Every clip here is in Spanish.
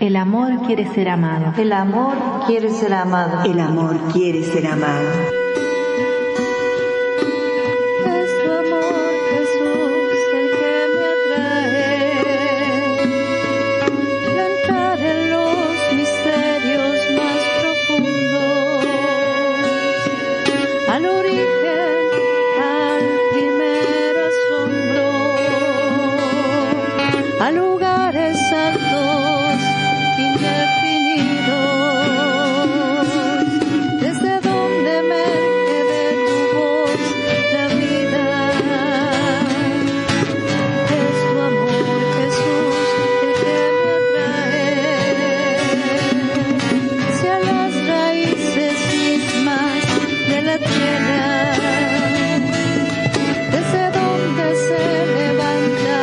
El amor quiere ser amado. El amor quiere ser amado. El amor quiere ser amado. Es tu amor, Jesús, el que me atrae. Entrar en los misterios más profundos, al origen, al primer asombro, a lugares altos, indefinidos, desde donde emerge de tu voz la vida. Es tu amor, Jesús, el que me atrae hacia las raíces mismas de la tierra, desde donde se levanta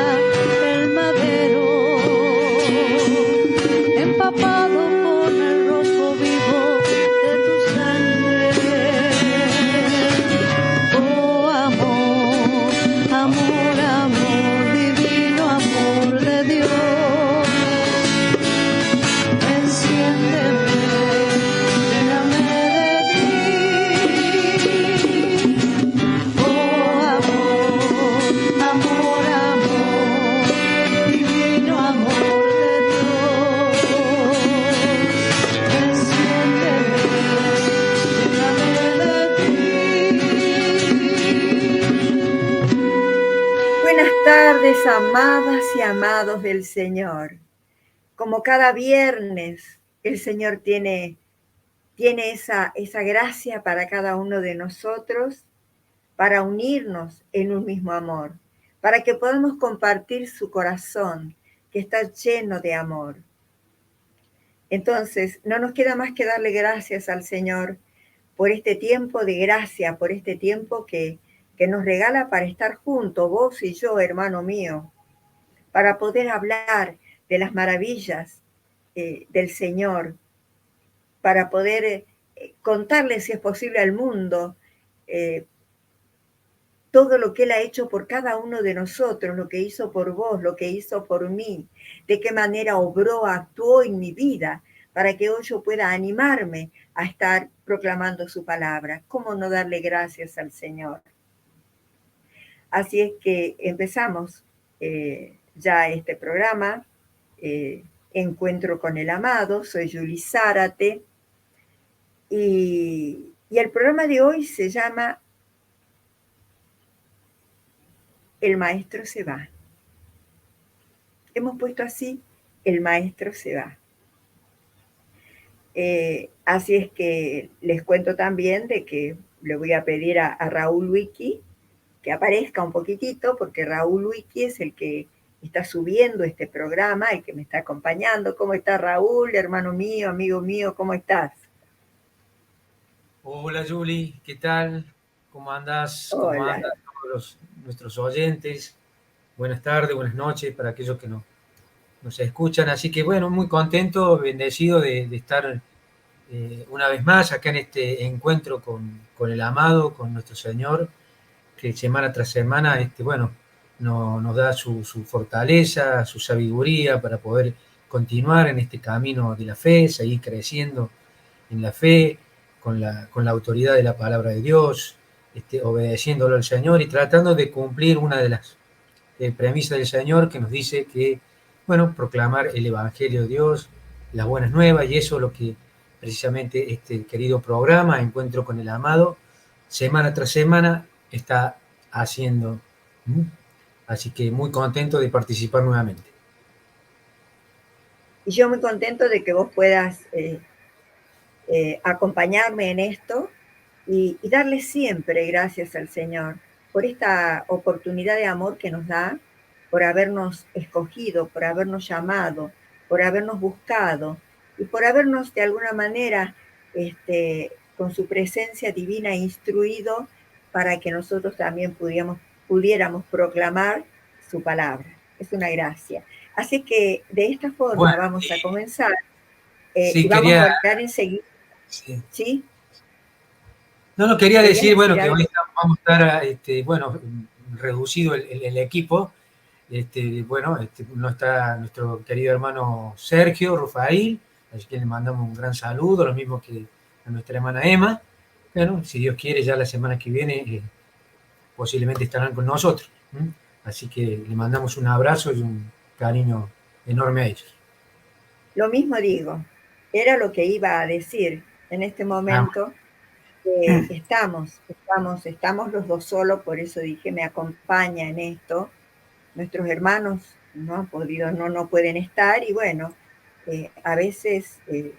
el madero, empapado con el rojo vivo de tu sangre. Oh amor, amor, amor, divino amor de Dios, enciéndeme, lléname de ti. Oh amor, amor, amor, divino amor de Dios, enciéndeme, lléname de ti. Buenas tardes, amadas y amados del Señor. Como cada viernes, el Señor tiene esa gracia para cada uno de nosotros, para unirnos en un mismo amor, para que podamos compartir su corazón, que está lleno de amor. Entonces, no nos queda más que darle gracias al Señor por este tiempo de gracia, por este tiempo que nos regala para estar juntos, vos y yo, hermano mío, para poder hablar de las maravillas del Señor, para poder contarle, si es posible, al mundo todo lo que Él ha hecho por cada uno de nosotros, lo que hizo por vos, lo que hizo por mí, de qué manera obró, actuó en mi vida, para que hoy yo pueda animarme a estar proclamando su palabra. ¿Cómo no darle gracias al Señor? Así es que empezamos ya este programa, Encuentro con el Amado. Soy Juli Zárate y el programa de hoy se llama El Maestro se va. Hemos puesto así, El Maestro se va. Así es que les cuento también de que le voy a pedir a Raúl Wiki que aparezca un poquitito, porque Raúl Wiki es el que está subiendo este programa, el que me está acompañando. ¿Cómo está Raúl, hermano mío, amigo mío? ¿Cómo estás? Hola Juli, ¿qué tal? ¿Cómo andás? Hola. ¿Cómo andan todos nuestros oyentes? Buenas tardes, buenas noches para aquellos que nos escuchan. Así que bueno, muy contento, bendecido de estar una vez más acá en este encuentro con el amado, con nuestro Señor, que semana tras semana nos da su fortaleza, su sabiduría para poder continuar en este camino de la fe, seguir creciendo en la fe, con la autoridad de la palabra de Dios, obedeciéndolo al Señor y tratando de cumplir una de las premisas del Señor que nos dice que, bueno, proclamar el Evangelio de Dios, las buenas nuevas, y eso es lo que precisamente este querido programa, Encuentro con el Amado, semana tras semana está haciendo. Así que muy contento de participar nuevamente. Y yo muy contento de que vos puedas acompañarme en esto y darle siempre gracias al Señor por esta oportunidad de amor que nos da, por habernos escogido, por habernos llamado, por habernos buscado y por habernos de alguna manera con su presencia divina instruido para que nosotros también pudiéramos proclamar su palabra. Es una gracia. Así que de esta forma vamos a comenzar sí, y vamos a hablar enseguida. Sí. ¿Sí? No, quería decir, bueno, que hoy vamos a estar, reducido el equipo, No está nuestro querido hermano Sergio Rufail, así que le mandamos un gran saludo, lo mismo que a nuestra hermana Emma. Bueno, si Dios quiere, ya la semana que viene posiblemente estarán con nosotros. Así que le mandamos un abrazo y un cariño enorme a ellos. Lo mismo digo, era lo que iba a decir en este momento. Estamos los dos solos, por eso dije, me acompaña en esto. Nuestros hermanos no han podido, no pueden estar, y bueno, a veces el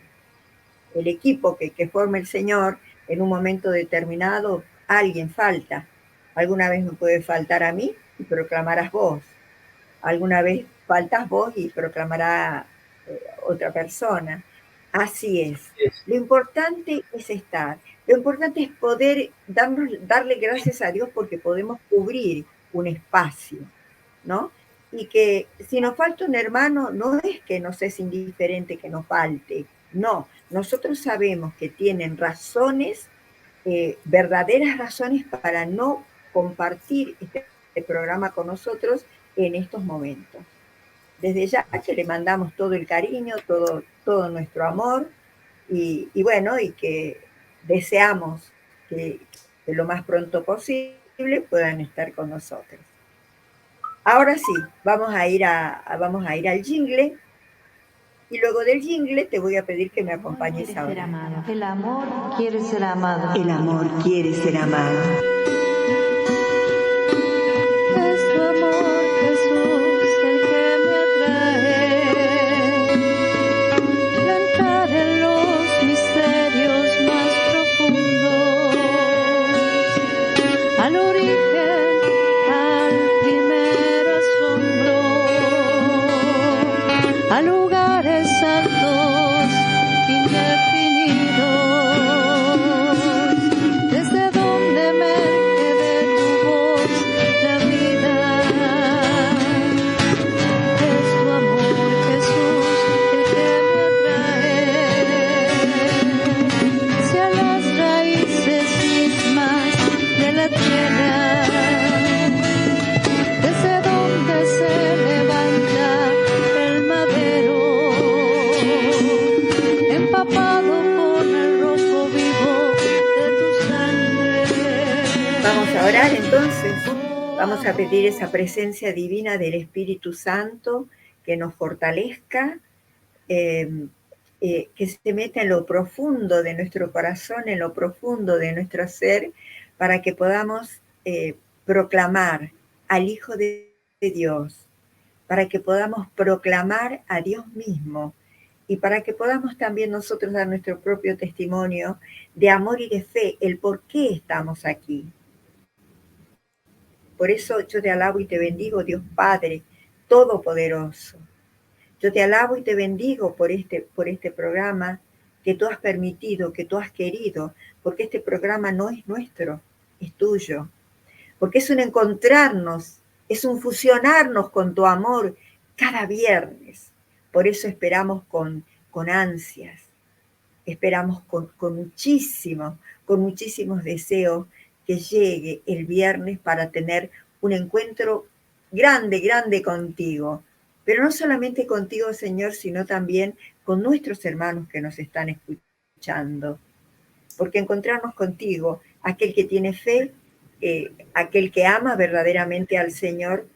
equipo que forma el Señor, en un momento determinado, alguien falta. Alguna vez me puede faltar a mí y proclamarás vos. Alguna vez faltas vos y proclamará otra persona. Así es. Lo importante es estar. Lo importante es poder darle gracias a Dios porque podemos cubrir un espacio, ¿no? Y que si nos falta un hermano, no es que nos es indiferente que nos falte, no. Nosotros sabemos que tienen razones, verdaderas razones para no compartir este programa con nosotros en estos momentos. Desde ya que le mandamos todo el cariño, todo nuestro amor, y bueno, y que deseamos que lo más pronto posible puedan estar con nosotros. Ahora sí, vamos a ir al jingle, y luego del jingle te voy a pedir que me acompañes ahora. El amor quiere ser amado. El amor quiere ser amado. Es tu amor, Jesús, el que me atrae. Entrar en los misterios más profundos, al origen, al primer asombro, a lugares santos indefinidos, desde donde emerge de tu voz la vida. Es tu amor, Jesús, el que me atrae hacia las raíces mismas de la tierra, desde donde se levanta el madero, empapado con el rojo vivo de tu sangre. Vamos a orar entonces. Vamos a pedir esa presencia divina del Espíritu Santo que nos fortalezca, que se meta en lo profundo de nuestro corazón, en lo profundo de nuestro ser, para que podamos proclamar al Hijo de Dios, para que podamos proclamar a Dios mismo, y para que podamos también nosotros dar nuestro propio testimonio de amor y de fe, el por qué estamos aquí. Por eso yo te alabo y te bendigo, Dios Padre Todopoderoso. Yo te alabo y te bendigo por este programa que tú has permitido, que tú has querido, porque este programa no es nuestro, es tuyo. Porque es un encontrarnos, es un fusionarnos con tu amor cada viernes. Por eso esperamos con ansias, esperamos con muchísimos deseos que llegue el viernes para tener un encuentro grande contigo. Pero no solamente contigo, Señor, sino también con nuestros hermanos que nos están escuchando. Porque encontrarnos contigo, aquel que tiene fe, aquel que ama verdaderamente al Señor,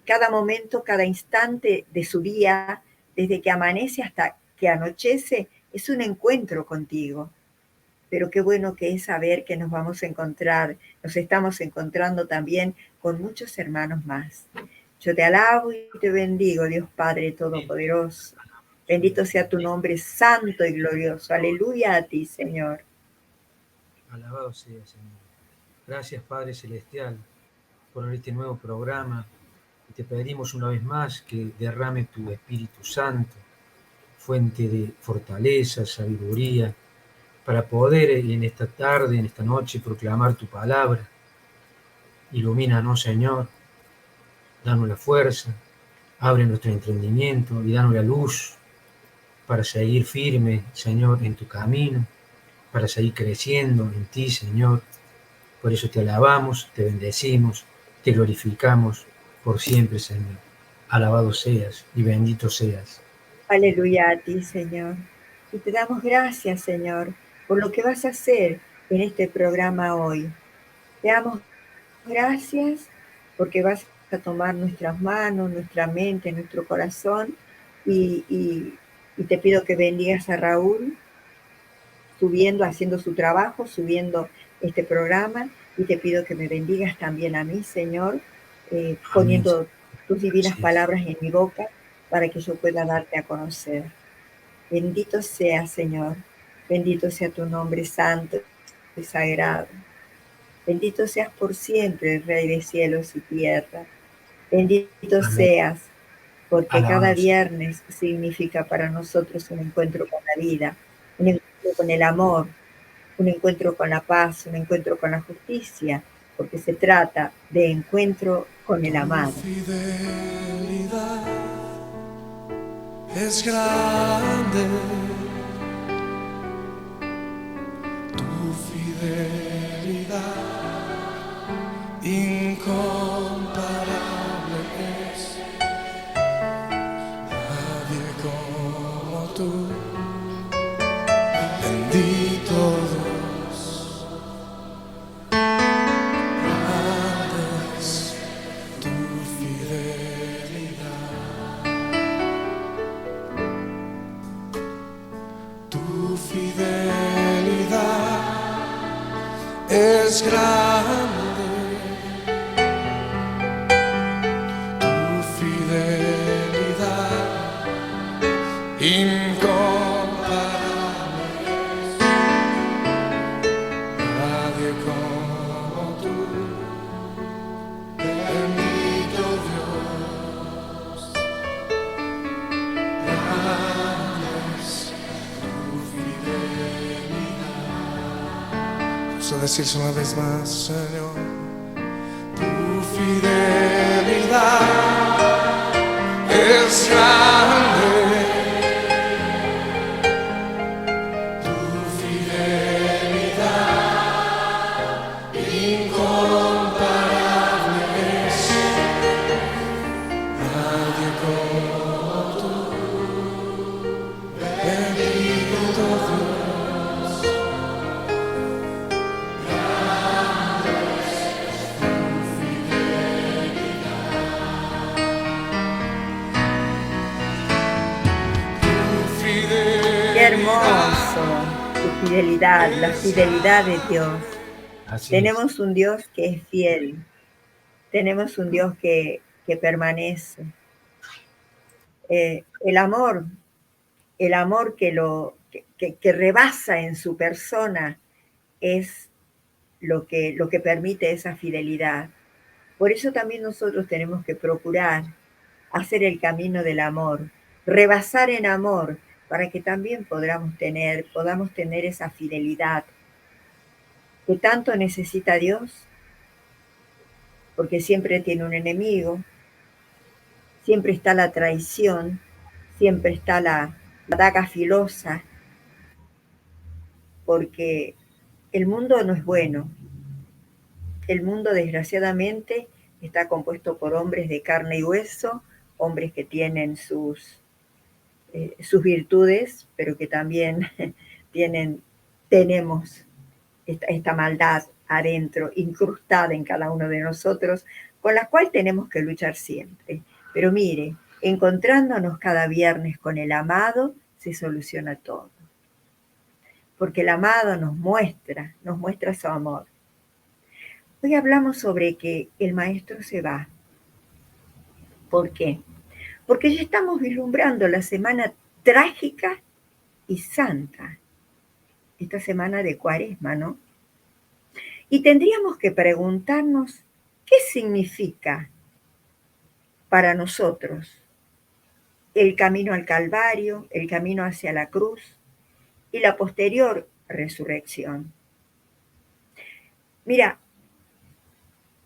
cada momento, cada instante de su día, desde que amanece hasta que anochece, es un encuentro contigo. Pero qué bueno que es saber que nos vamos a encontrar, nos estamos encontrando también con muchos hermanos más. Yo te alabo y te bendigo, Dios Padre Todopoderoso. Bendito sea tu nombre santo y glorioso. Aleluya a ti, Señor. Alabado sea, Señor. Gracias, Padre Celestial, por este nuevo programa. Y te pedimos una vez más que derrame tu Espíritu Santo, fuente de fortaleza, sabiduría, para poder en esta tarde, en esta noche, proclamar tu palabra. Ilumínanos, Señor, danos la fuerza, abre nuestro entendimiento y danos la luz para seguir firme, Señor, en tu camino, para seguir creciendo en ti, Señor. Por eso te alabamos, te bendecimos, te glorificamos por siempre, Señor. Alabado seas y bendito seas. Aleluya a ti, Señor. Y te damos gracias, Señor, por lo que vas a hacer en este programa hoy. Te damos gracias porque vas a tomar nuestras manos, nuestra mente, nuestro corazón y te pido que bendigas a Raúl subiendo, haciendo su trabajo, subiendo este programa y te pido que me bendigas también a mí, Señor, Amén. poniendo tus divinas Sí. palabras en mi boca para que yo pueda darte a conocer. Bendito sea, Señor, bendito sea tu nombre santo y sagrado. Bendito seas por siempre, Rey de cielos y tierra. Bendito Amén. seas, porque cada Alabado sea. viernes significa para nosotros un encuentro con la vida, un encuentro con el amor, un encuentro con la paz, un encuentro con la justicia, porque se trata de encuentro con el amado. Tu fidelidad es grande, tu fidelidad incomparable es, nadie como tú, bendito Dios, grande es tu fidelidad, tu fidelidad es grande. Incomparable, nadie como tú, bendito Dios, grande es tu fidelidad. Vamos a decirlo una vez más, Señor, tu fidelidad es grande. Qué hermoso, tu fidelidad, la fidelidad de Dios. Así Tenemos un Dios que es fiel, tenemos un Dios que permanece. El amor que rebasa en su persona es lo que permite esa fidelidad. Por eso también nosotros tenemos que procurar hacer el camino del amor, rebasar en amor, para que también podamos tener esa fidelidad que tanto necesita Dios, porque siempre tiene un enemigo, siempre está la traición, siempre está la daga filosa, porque el mundo no es bueno. El mundo, desgraciadamente, está compuesto por hombres de carne y hueso, hombres que tienen sus virtudes, pero que también tenemos esta maldad adentro, incrustada en cada uno de nosotros, con la cual tenemos que luchar siempre. Pero mire, encontrándonos cada viernes con el amado, se soluciona todo. Porque el amado nos muestra su amor. Hoy hablamos sobre que el maestro se va. ¿Por qué? Porque ya estamos vislumbrando la semana trágica y santa, esta semana de Cuaresma, ¿no? Y tendríamos que preguntarnos qué significa para nosotros el camino al Calvario, el camino hacia la cruz y la posterior resurrección. Mira,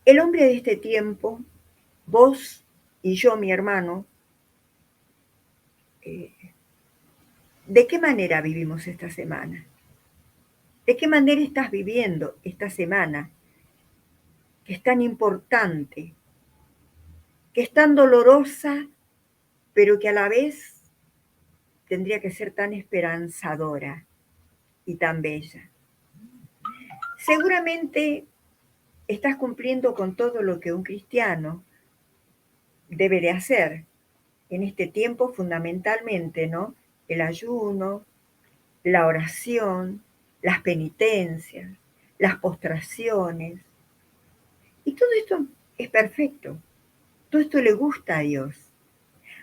el hombre de este tiempo, vos y yo, mi hermano, ¿de qué manera vivimos esta semana? ¿De qué manera estás viviendo esta semana que es tan importante, que es tan dolorosa pero que a la vez tendría que ser tan esperanzadora y tan bella. Seguramente estás cumpliendo con todo lo que un cristiano debe de hacer en este tiempo, fundamentalmente, ¿no? El ayuno, la oración, las penitencias, las postraciones. Y todo esto es perfecto. Todo esto le gusta a Dios.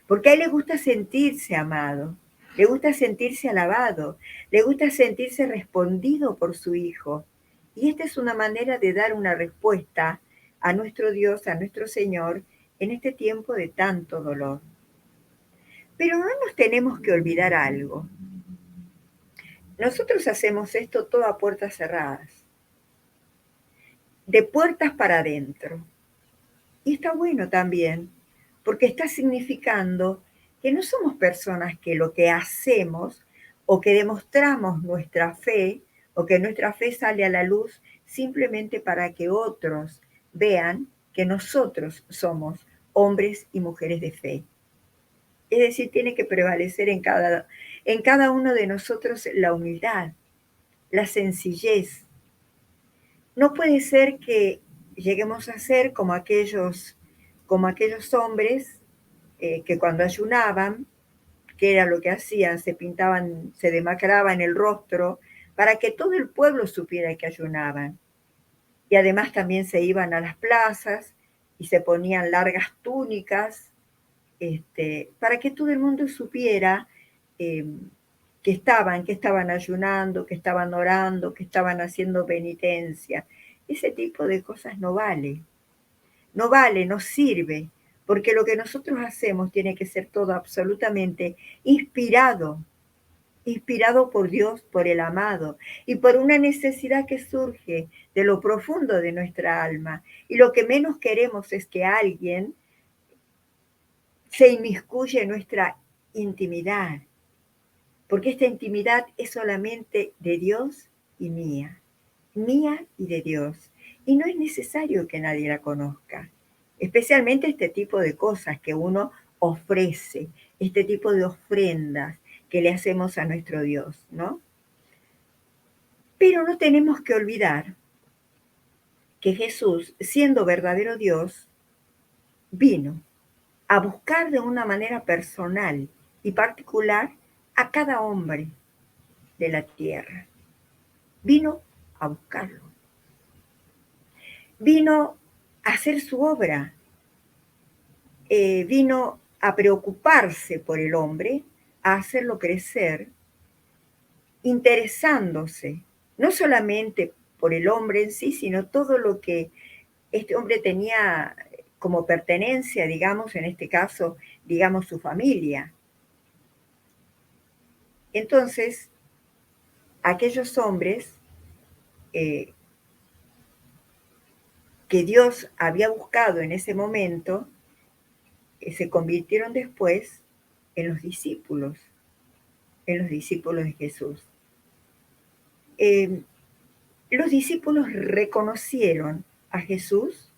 Porque a Él le gusta sentirse amado, le gusta sentirse alabado, le gusta sentirse respondido por su Hijo. Y esta es una manera de dar una respuesta a nuestro Dios, a nuestro Señor, en este tiempo de tanto dolor. Pero no nos tenemos que olvidar algo. Nosotros hacemos esto todo a puertas cerradas, de puertas para adentro. Y está bueno también, porque está significando que no somos personas que lo que hacemos o que demostramos nuestra fe o que nuestra fe sale a la luz simplemente para que otros vean que nosotros somos hombres y mujeres de fe. Es decir, tiene que prevalecer en cada uno de nosotros la humildad, la sencillez. No puede ser que lleguemos a ser como aquellos hombres que cuando ayunaban, que era lo que hacían, se pintaban, se demacraban el rostro para que todo el pueblo supiera que ayunaban. Y además también se iban a las plazas y se ponían largas túnicas para que todo el mundo supiera que estaban ayunando, que estaban orando, que estaban haciendo penitencia. Ese tipo de cosas no vale, no sirve, porque lo que nosotros hacemos tiene que ser todo absolutamente inspirado por Dios, por el amado, y por una necesidad que surge de lo profundo de nuestra alma. Y lo que menos queremos es que alguien se inmiscuye en nuestra intimidad, porque esta intimidad es solamente de Dios y mía y de Dios. Y no es necesario que nadie la conozca, especialmente este tipo de cosas que uno ofrece, este tipo de ofrendas que le hacemos a nuestro Dios, ¿no? Pero no tenemos que olvidar que Jesús, siendo verdadero Dios, vino a buscar de una manera personal y particular a cada hombre de la tierra. Vino a buscarlo. Vino a hacer su obra. Vino a preocuparse por el hombre, a hacerlo crecer, interesándose no solamente por el hombre en sí, sino todo lo que este hombre tenía como pertenencia, digamos, en este caso, digamos, su familia. Entonces, aquellos hombres que Dios había buscado en ese momento, se convirtieron después en los discípulos de Jesús. Los discípulos reconocieron a Jesús,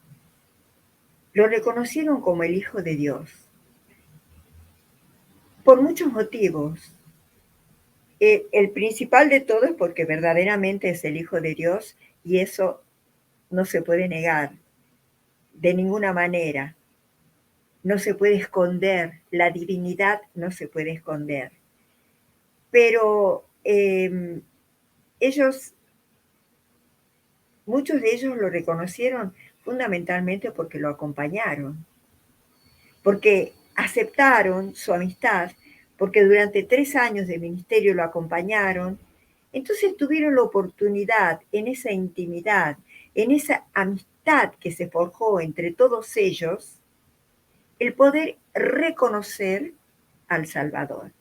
lo reconocieron como el Hijo de Dios, por muchos motivos. El principal de todo es porque verdaderamente es el Hijo de Dios y eso no se puede negar de ninguna manera. No se puede esconder, la divinidad no se puede esconder. Pero muchos de ellos lo reconocieron fundamentalmente porque lo acompañaron, porque aceptaron su amistad, porque durante 3 años de ministerio lo acompañaron. Entonces tuvieron la oportunidad en esa intimidad, en esa amistad que se forjó entre todos ellos, el poder reconocer al Salvador.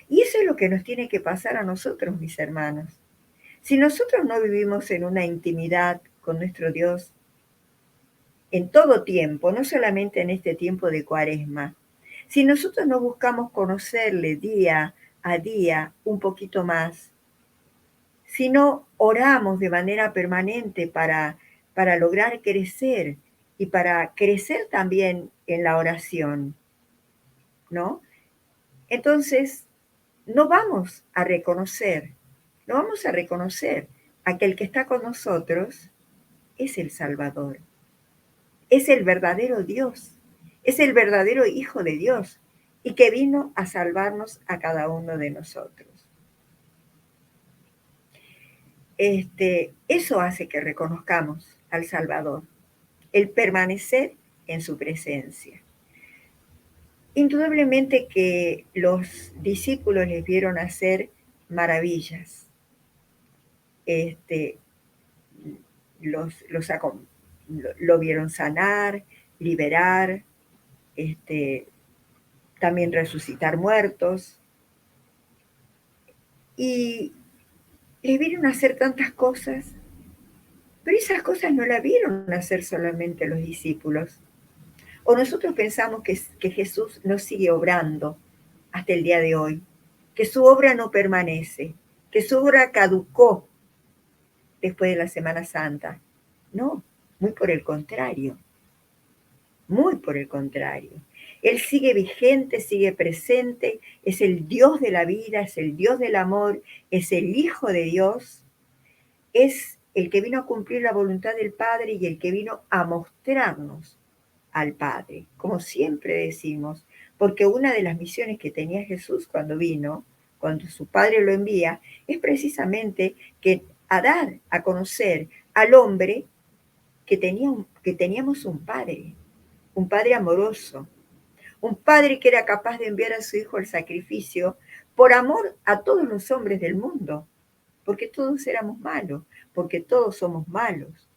Y eso es lo que nos tiene que pasar a nosotros, mis hermanos. Si nosotros no vivimos en una intimidad con nuestro Dios en todo tiempo, no solamente en este tiempo de Cuaresma, si nosotros no buscamos conocerle día a día un poquito más, si no oramos de manera permanente para lograr crecer y para crecer también en la oración, ¿no? Entonces, no vamos a reconocer a que el que está con nosotros es el Salvador, es el verdadero Dios, es el verdadero Hijo de Dios y que vino a salvarnos a cada uno de nosotros. Eso hace que reconozcamos al Salvador, el permanecer en su presencia. Indudablemente que los discípulos les vieron hacer maravillas. Lo vieron sanar, liberar, también resucitar muertos. Y les vieron hacer tantas cosas, pero esas cosas no las vieron hacer solamente los discípulos. O nosotros pensamos que Jesús no sigue obrando hasta el día de hoy, que su obra no permanece, que su obra caducó después de la Semana Santa. No, muy por el contrario, muy por el contrario. Él sigue vigente, sigue presente, es el Dios de la vida, es el Dios del amor, es el Hijo de Dios, es el que vino a cumplir la voluntad del Padre y el que vino a mostrarnos al Padre, como siempre decimos, porque una de las misiones que tenía Jesús cuando vino, cuando su Padre lo envía, es precisamente que a dar a conocer al hombre que teníamos un Padre amoroso, un Padre que era capaz de enviar a su Hijo al sacrificio por amor a todos los hombres del mundo, porque todos éramos malos, porque todos somos malos,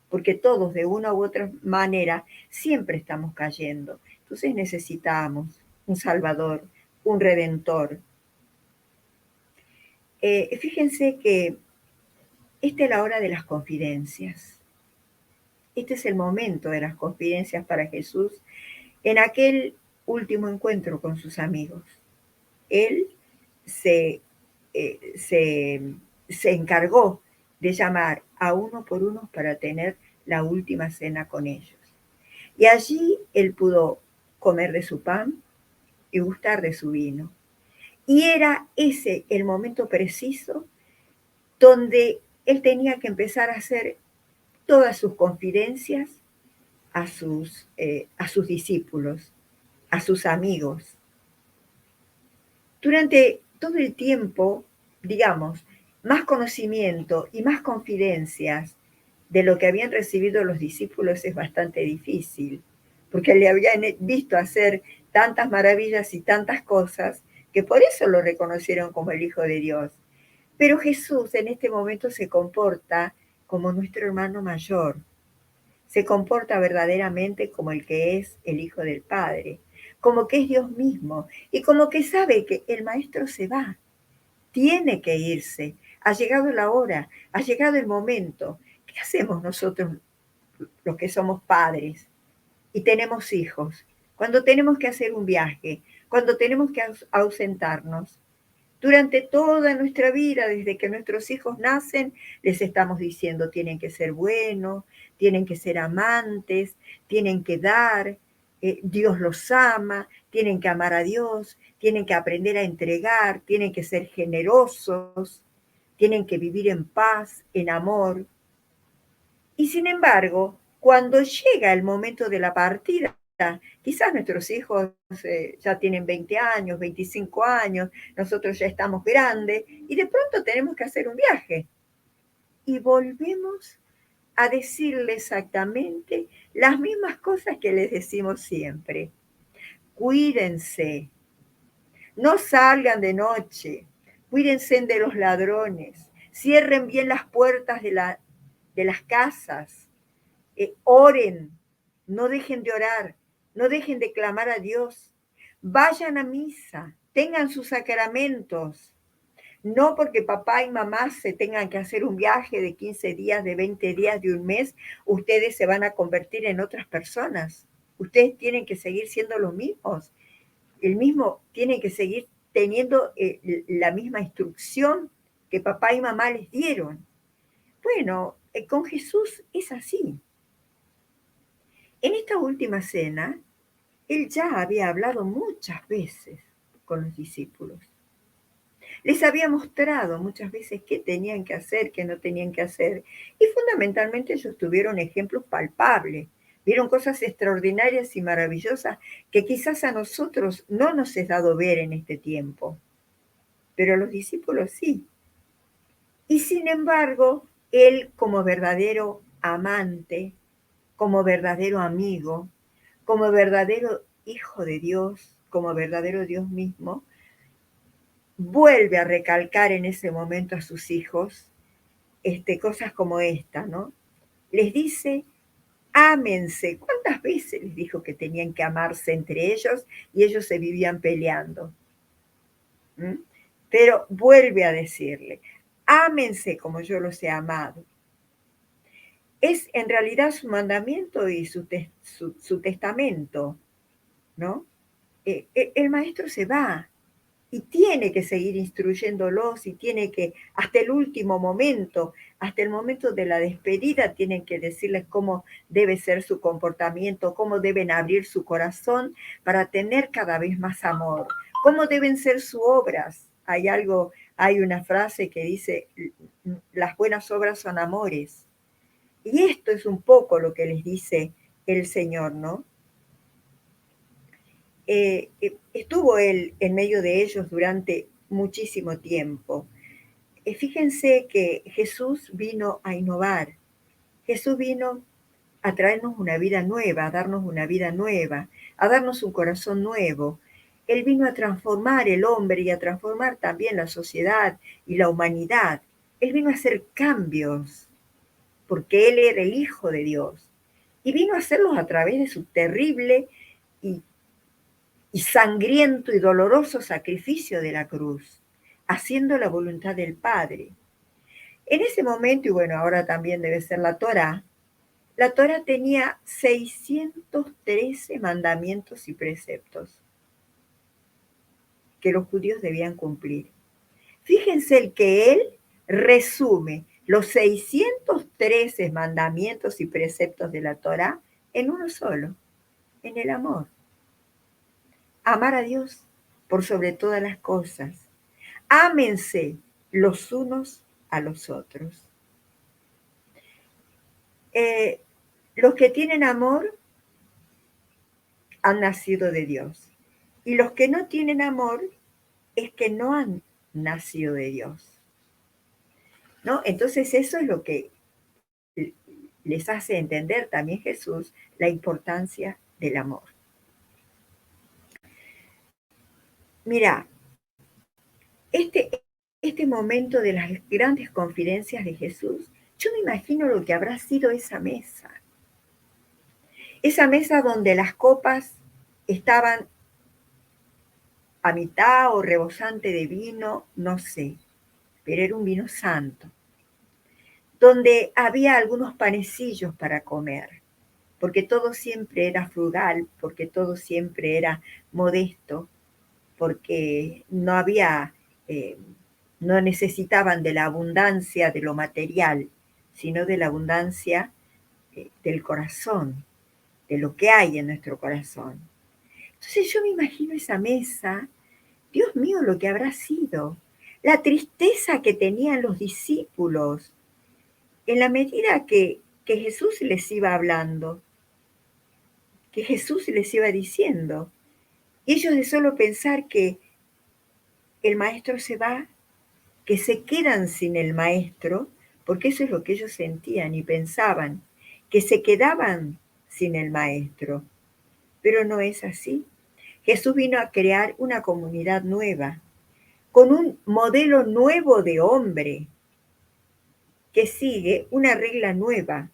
porque todos de una u otra manera siempre estamos cayendo. Entonces necesitamos un Salvador, un Redentor. Fíjense que esta es la hora de las confidencias. Este es el momento de las confidencias para Jesús en aquel último encuentro con sus amigos. Él se encargó de llamar a uno por uno para tener la última cena con ellos. Y allí él pudo comer de su pan y gustar de su vino. Y era ese el momento preciso donde él tenía que empezar a hacer todas sus confidencias a sus discípulos, a sus amigos. Durante todo el tiempo, digamos, más conocimiento y más confidencias de lo que habían recibido los discípulos es bastante difícil, porque le habían visto hacer tantas maravillas y tantas cosas que por eso lo reconocieron como el Hijo de Dios. Pero Jesús en este momento se comporta como nuestro hermano mayor, se comporta verdaderamente como el que es el Hijo del Padre, como que es Dios mismo y como que sabe que el Maestro se va, tiene que irse, ha llegado la hora, ha llegado el momento. ¿Qué hacemos nosotros los que somos padres y tenemos hijos? Cuando tenemos que hacer un viaje, cuando tenemos que ausentarnos. Durante toda nuestra vida, desde que nuestros hijos nacen, les estamos diciendo, tienen que ser buenos, tienen que ser amantes, tienen que dar, Dios los ama, tienen que amar a Dios, tienen que aprender a entregar, tienen que ser generosos, tienen que vivir en paz, en amor. Y sin embargo, cuando llega el momento de la partida, quizás nuestros hijos ya tienen 20 años, 25 años, nosotros ya estamos grandes y de pronto tenemos que hacer un viaje. Y volvemos a decirle exactamente las mismas cosas que les decimos siempre. Cuídense, no salgan de noche, cuídense de los ladrones, cierren bien las puertas de las casas, oren, no dejen de orar, no dejen de clamar a Dios, vayan a misa, tengan sus sacramentos, no porque papá y mamá se tengan que hacer un viaje de 15 días, de 20 días, de un mes, ustedes se van a convertir en otras personas, ustedes tienen que seguir siendo los mismos, tienen que seguir teniendo la misma instrucción que papá y mamá les dieron. Bueno, con Jesús es así. En esta última cena, Él ya había hablado muchas veces con los discípulos. Les había mostrado muchas veces qué tenían que hacer, qué no tenían que hacer. Y fundamentalmente ellos tuvieron ejemplos palpables. Vieron cosas extraordinarias y maravillosas que quizás a nosotros no nos es dado ver en este tiempo. Pero a los discípulos sí. Y sin embargo, él como verdadero amante, como verdadero amigo, como verdadero hijo de Dios, como verdadero Dios mismo, vuelve a recalcar en ese momento a sus hijos cosas como esta, ¿no? Les dice, ámense. ¿Cuántas veces les dijo que tenían que amarse entre ellos y ellos se vivían peleando? ¿Mm? Pero vuelve a decirle, ámense como yo los he amado. Es en realidad su mandamiento y su testamento, ¿no? El maestro se va y tiene que seguir instruyéndolos y tiene que, hasta el último momento, hasta el momento de la despedida, tienen que decirles cómo debe ser su comportamiento, cómo deben abrir su corazón para tener cada vez más amor, cómo deben ser sus obras. Hay una frase que dice, las buenas obras son amores. Y esto es un poco lo que les dice el Señor, ¿no? Estuvo él en medio de ellos durante muchísimo tiempo. Fíjense que Jesús vino a innovar. Jesús vino a traernos una vida nueva, a darnos una vida nueva, a darnos un corazón nuevo. Él vino a transformar el hombre y a transformar también la sociedad y la humanidad. Él vino a hacer cambios, porque Él era el Hijo de Dios. Y vino a hacerlos a través de su terrible y sangriento y doloroso sacrificio de la cruz, haciendo la voluntad del Padre. En ese momento, y bueno, ahora también debe ser la Torá tenía 613 mandamientos y preceptos que los judíos debían cumplir. Fíjense el que él resume los 613 mandamientos y preceptos de la Torá en uno solo, en el amor. Amar a Dios por sobre todas las cosas. Ámense los unos a los otros. Los que tienen amor han nacido de Dios. Y los que no tienen amor es que no han nacido de Dios, ¿no? Entonces eso es lo que les hace entender también Jesús la importancia del amor. Mira, este momento de las grandes confidencias de Jesús, yo me imagino lo que habrá sido esa mesa. Esa mesa donde las copas estaban a mitad o rebosante de vino, no sé, pero era un vino santo. Donde había algunos panecillos para comer, porque todo siempre era frugal, porque todo siempre era modesto, porque no necesitaban de la abundancia de lo material, sino de la abundancia del corazón, de lo que hay en nuestro corazón. Entonces yo me imagino esa mesa, Dios mío, lo que habrá sido, la tristeza que tenían los discípulos, en la medida que Jesús les iba hablando, que Jesús les iba diciendo, y ellos de solo pensar que el maestro se va, que se quedan sin el maestro, porque eso es lo que ellos sentían y pensaban, que se quedaban sin el maestro. Pero no es así. Jesús vino a crear una comunidad nueva, con un modelo nuevo de hombre, que sigue una regla nueva,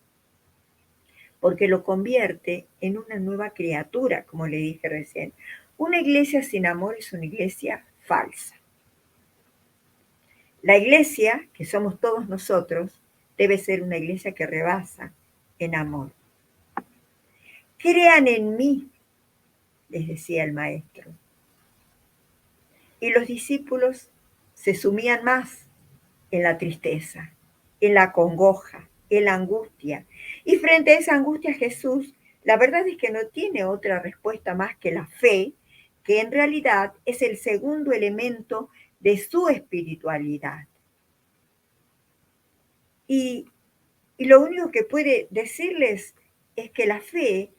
porque lo convierte en una nueva criatura, como le dije recién. Una iglesia sin amor es una iglesia falsa. La iglesia, que somos todos nosotros, debe ser una iglesia que rebasa en amor. Crean en mí, les decía el maestro. Y los discípulos se sumían más en la tristeza, en la congoja, en la angustia. Y frente a esa angustia Jesús La verdad es que no tiene otra respuesta más que la fe, que en realidad es el segundo elemento de su espiritualidad. Y lo único que puede decirles es que la fe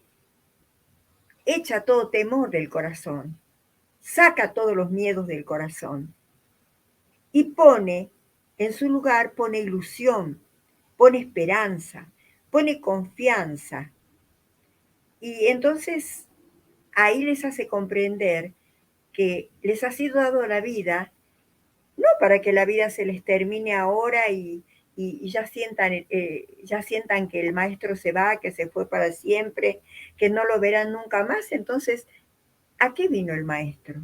echa todo temor del corazón, saca todos los miedos del corazón y pone en su lugar, pone ilusión, pone esperanza, pone confianza. Y entonces ahí les hace comprender que les ha sido dado la vida, no para que la vida se les termine ahora y ya sientan que el maestro se va, que se fue para siempre, que no lo verán nunca más. Entonces, ¿a qué vino el maestro?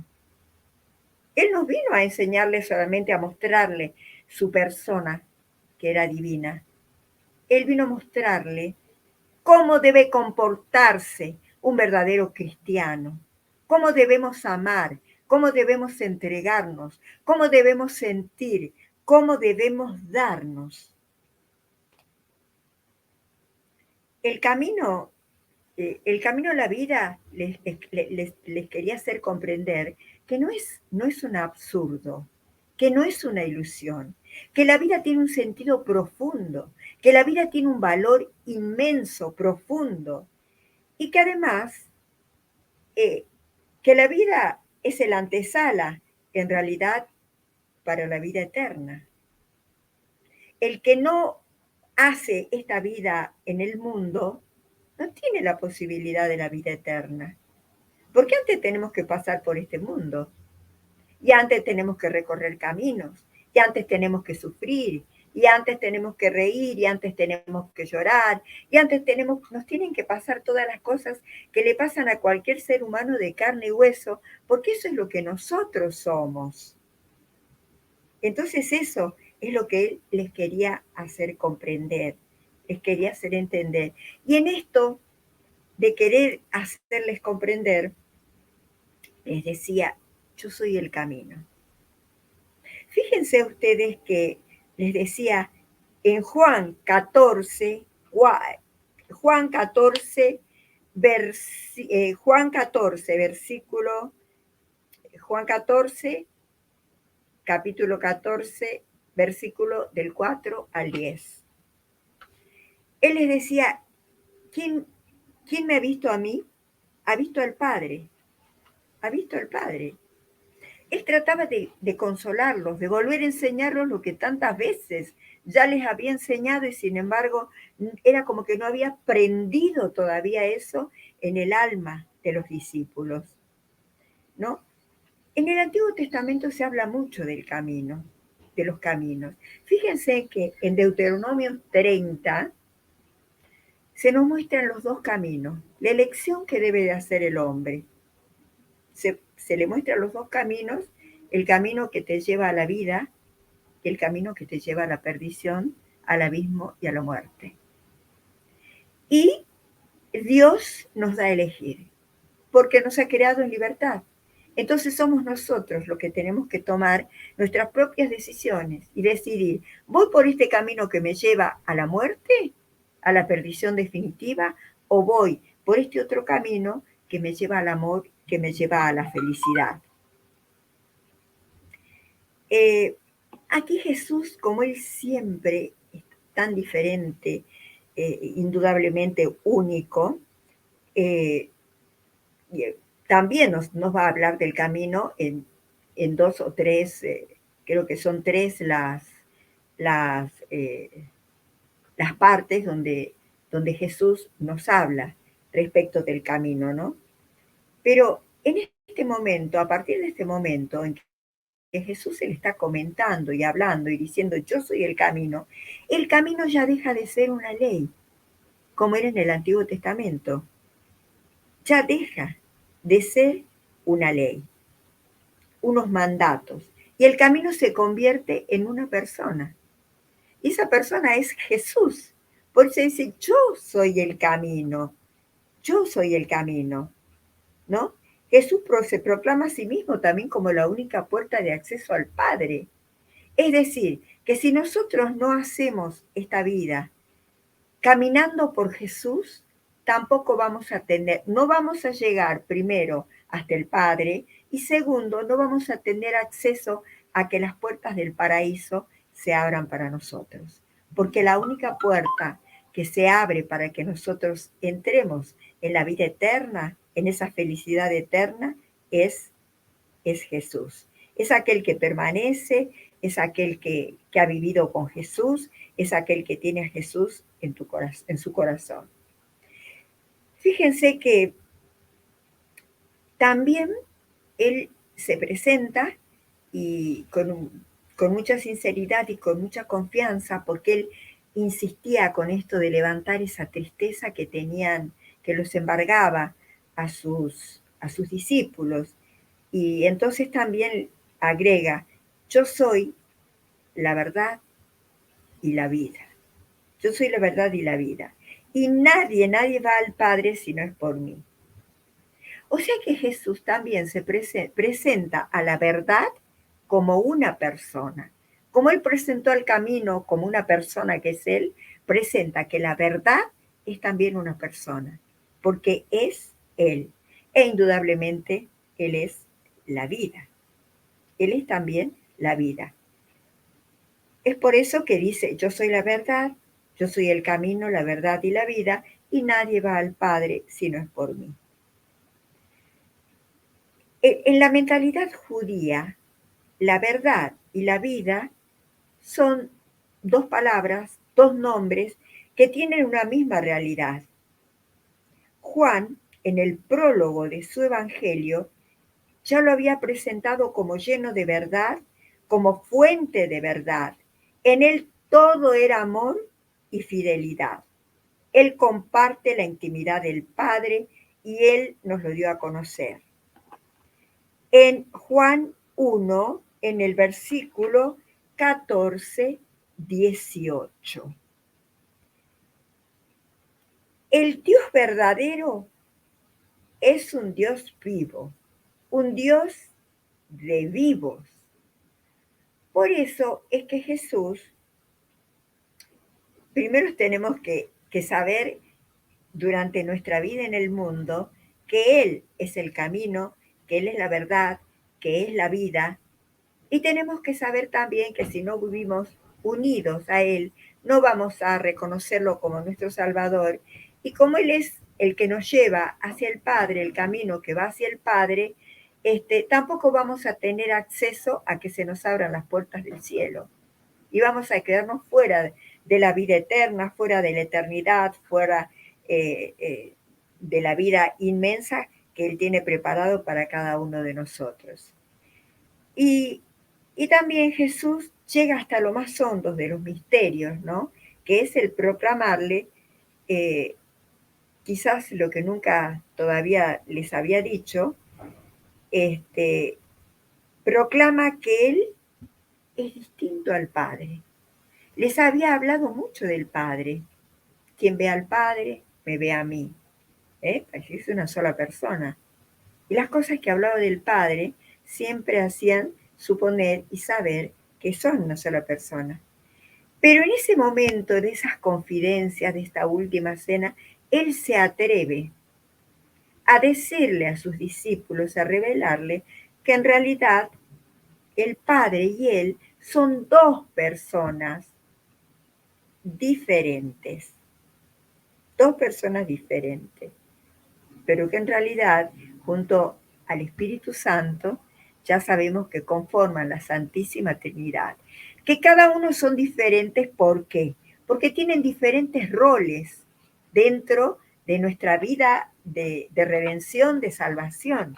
Él no vino a enseñarle solamente, a mostrarle su persona, que era divina. Él vino a mostrarle cómo debe comportarse un verdadero cristiano, cómo debemos amar, cómo debemos entregarnos, cómo debemos sentir, cómo debemos darnos. El camino a la vida les quería hacer comprender que no es un absurdo, que no es una ilusión, que la vida tiene un sentido profundo, que la vida tiene un valor inmenso, profundo, y que además que la vida es el antesala, en realidad, para la vida eterna. El que no hace esta vida en el mundo no tiene la posibilidad de la vida eterna. Porque antes tenemos que pasar por este mundo. Y antes tenemos que recorrer caminos. Y antes tenemos que sufrir. Y antes tenemos que reír. Y antes tenemos que llorar. Y antes nos tienen que pasar todas las cosas que le pasan a cualquier ser humano de carne y hueso. Porque eso es lo que nosotros somos. Entonces eso es lo que él les quería hacer comprender. Les quería hacer entender. Y en esto de querer hacerles comprender, les decía, yo soy el camino. Fíjense ustedes que les decía en Juan 14, capítulo 14, versículo del 4 al 10. Él les decía, ¿quién me ha visto a mí? Ha visto al Padre. Ha visto al Padre. Él trataba de consolarlos, de volver a enseñarlos lo que tantas veces ya les había enseñado y sin embargo era como que no había aprendido todavía eso en el alma de los discípulos, ¿no? En el Antiguo Testamento se habla mucho del camino, de los caminos. Fíjense que en Deuteronomio 30 se nos muestran los dos caminos, la elección que debe de hacer el hombre. Se le muestran los dos caminos, el camino que te lleva a la vida y el camino que te lleva a la perdición, al abismo y a la muerte. Y Dios nos da a elegir, porque nos ha creado en libertad. Entonces somos nosotros los que tenemos que tomar nuestras propias decisiones y decidir, ¿voy por este camino que me lleva a la muerte, a la perdición definitiva, o voy por este otro camino que me lleva al amor, que me lleva a la felicidad? Aquí Jesús, como él siempre es tan diferente, indudablemente único, también nos va a hablar del camino en dos o tres, creo que son tres las partes donde Jesús nos habla respecto del camino, ¿no? Pero en este momento, a partir de este momento en que Jesús se le está comentando y hablando y diciendo yo soy el camino ya deja de ser una ley, como era en el Antiguo Testamento. Ya deja de ser una ley, unos mandatos, y el camino se convierte en una persona. Y esa persona es Jesús. Por eso dice, yo soy el camino, ¿no? Jesús se proclama a sí mismo también como la única puerta de acceso al Padre. Es decir, que si nosotros no hacemos esta vida caminando por Jesús, tampoco vamos a tener, no vamos a llegar primero hasta el Padre y segundo, no vamos a tener acceso a que las puertas del paraíso se abran para nosotros. Porque la única puerta que se abre para que nosotros entremos en la vida eterna, en esa felicidad eterna, es Jesús. Es aquel que permanece, es aquel que ha vivido con Jesús, es aquel que tiene a Jesús en su corazón. Fíjense que también Él se presenta y con mucha sinceridad y con mucha confianza, porque Él insistía con esto de levantar esa tristeza que tenían, que los embargaba a sus discípulos. Y entonces también agrega, yo soy la verdad y la vida. Yo soy la verdad y la vida. Y nadie va al Padre si no es por mí. O sea que Jesús también se presenta a la verdad como una persona. Como Él presentó al camino como una persona que es Él, presenta que la verdad es también una persona, porque es Él. E indudablemente Él es la vida. Él es también la vida. Es por eso que dice, yo soy la verdad, yo soy el camino, la verdad y la vida, y nadie va al Padre si no es por mí. En la mentalidad judía, la verdad y la vida son dos palabras, dos nombres que tienen una misma realidad. Juan, en el prólogo de su evangelio, ya lo había presentado como lleno de verdad, como fuente de verdad. En él todo era amor y fidelidad. Él comparte la intimidad del Padre y Él nos lo dio a conocer. En Juan 1, en el versículo 14, 18. El Dios verdadero es un Dios vivo, un Dios de vivos. Por eso es que Jesús, primero tenemos que saber durante nuestra vida en el mundo que Él es el camino, que Él es la verdad, que es la vida. Y tenemos que saber también que si no vivimos unidos a Él, no vamos a reconocerlo como nuestro Salvador. Y como Él es el que nos lleva hacia el Padre, el camino que va hacia el Padre, tampoco vamos a tener acceso a que se nos abran las puertas del cielo. Y vamos a quedarnos fuera de la vida eterna, fuera de la eternidad, fuera de la vida inmensa que Él tiene preparado para cada uno de nosotros. Y también Jesús llega hasta lo más hondo de los misterios, ¿no? Que es el proclamarle, quizás lo que nunca todavía les había dicho, proclama que Él es distinto al Padre. Les había hablado mucho del Padre. Quien ve al Padre, me ve a mí. Es una sola persona. Y las cosas que hablaba del Padre siempre hacían suponer y saber que son una sola persona. Pero en ese momento de esas confidencias, de esta última cena, Él se atreve a decirle a sus discípulos, a revelarle que en realidad el Padre y Él son dos personas diferentes. Dos personas diferentes. Pero que en realidad, junto al Espíritu Santo, ya sabemos que conforman la Santísima Trinidad. Que cada uno son diferentes, ¿por qué? Porque tienen diferentes roles dentro de nuestra vida de redención, de salvación.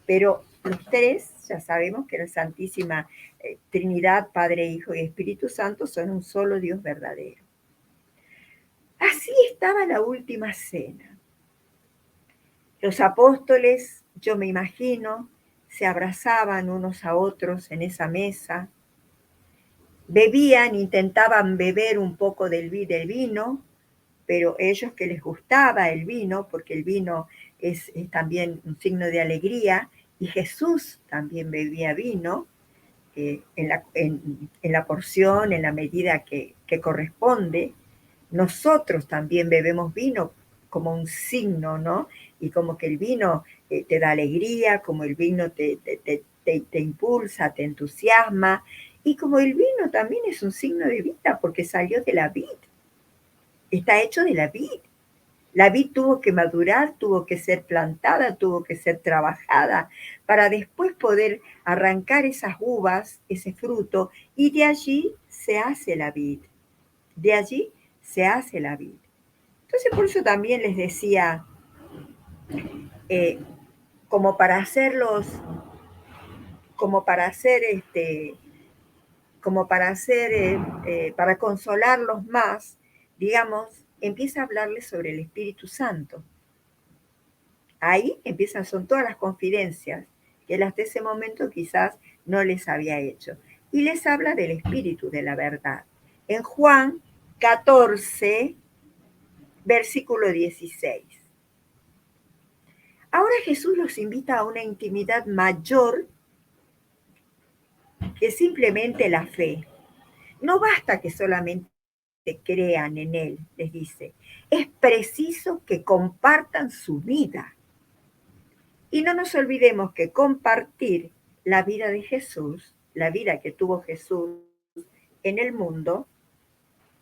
Pero los tres, ya sabemos que la Santísima Trinidad, Padre, Hijo y Espíritu Santo, son un solo Dios verdadero. Así estaba la última cena. Los apóstoles, yo me imagino, se abrazaban unos a otros en esa mesa, bebían, intentaban beber un poco del vino, pero ellos que les gustaba el vino, porque el vino es también un signo de alegría, y Jesús también bebía vino en la porción, en la medida que corresponde. Nosotros también bebemos vino como un signo, ¿no? Y como que el vino te da alegría, como el vino te impulsa, te entusiasma, y como el vino también es un signo de vida porque salió de la vid, está hecho de la vid. La vid tuvo que madurar, tuvo que ser plantada, tuvo que ser trabajada para después poder arrancar esas uvas, ese fruto, y de allí se hace la vid. De allí se hace la vid. Entonces por eso también les decía, eh, como para hacerlos, como para hacer para consolarlos más, digamos, empieza a hablarles sobre el Espíritu Santo. Ahí empiezan, son todas las confidencias que él hasta ese momento quizás no les había hecho. Y les habla del Espíritu de la verdad. En Juan 14, versículo 16. Ahora Jesús los invita a una intimidad mayor que simplemente la fe. No basta que solamente crean en Él, les dice. Es preciso que compartan su vida. Y no nos olvidemos que compartir la vida de Jesús, la vida que tuvo Jesús en el mundo,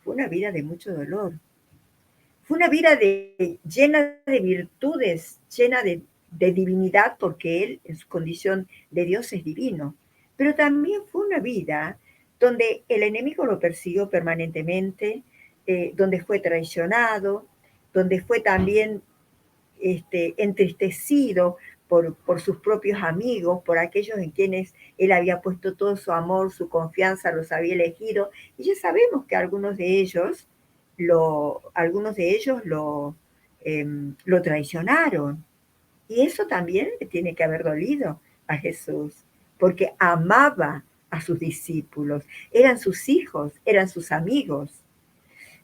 fue una vida de mucho dolor. Fue una vida llena de virtudes, llena de divinidad, porque Él en su condición de Dios es divino. Pero también fue una vida donde el enemigo lo persiguió permanentemente, donde fue traicionado, donde fue también entristecido por sus propios amigos, por aquellos en quienes él había puesto todo su amor, su confianza, los había elegido. Y ya sabemos que algunos de ellos lo traicionaron. Y eso también le tiene que haber dolido a Jesús, porque amaba a sus discípulos, eran sus hijos, eran sus amigos.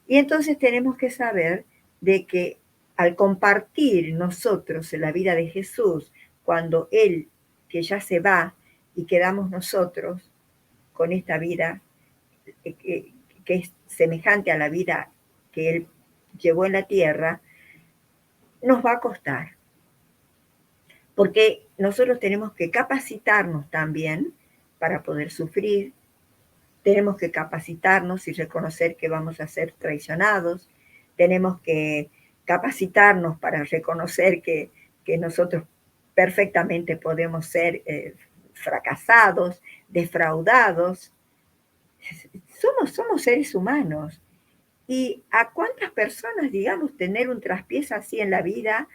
Y entonces tenemos que saber de que al compartir nosotros en la vida de Jesús, cuando Él, que ya se va, y quedamos nosotros con esta vida que es semejante a la vida que Él llevó en la tierra, nos va a costar. Porque nosotros tenemos que capacitarnos también para poder sufrir, tenemos que capacitarnos y reconocer que vamos a ser traicionados, tenemos que capacitarnos para reconocer que nosotros perfectamente podemos ser fracasados, defraudados. Somos seres humanos. ¿Y a cuántas personas, digamos, tener un traspiés así en la vida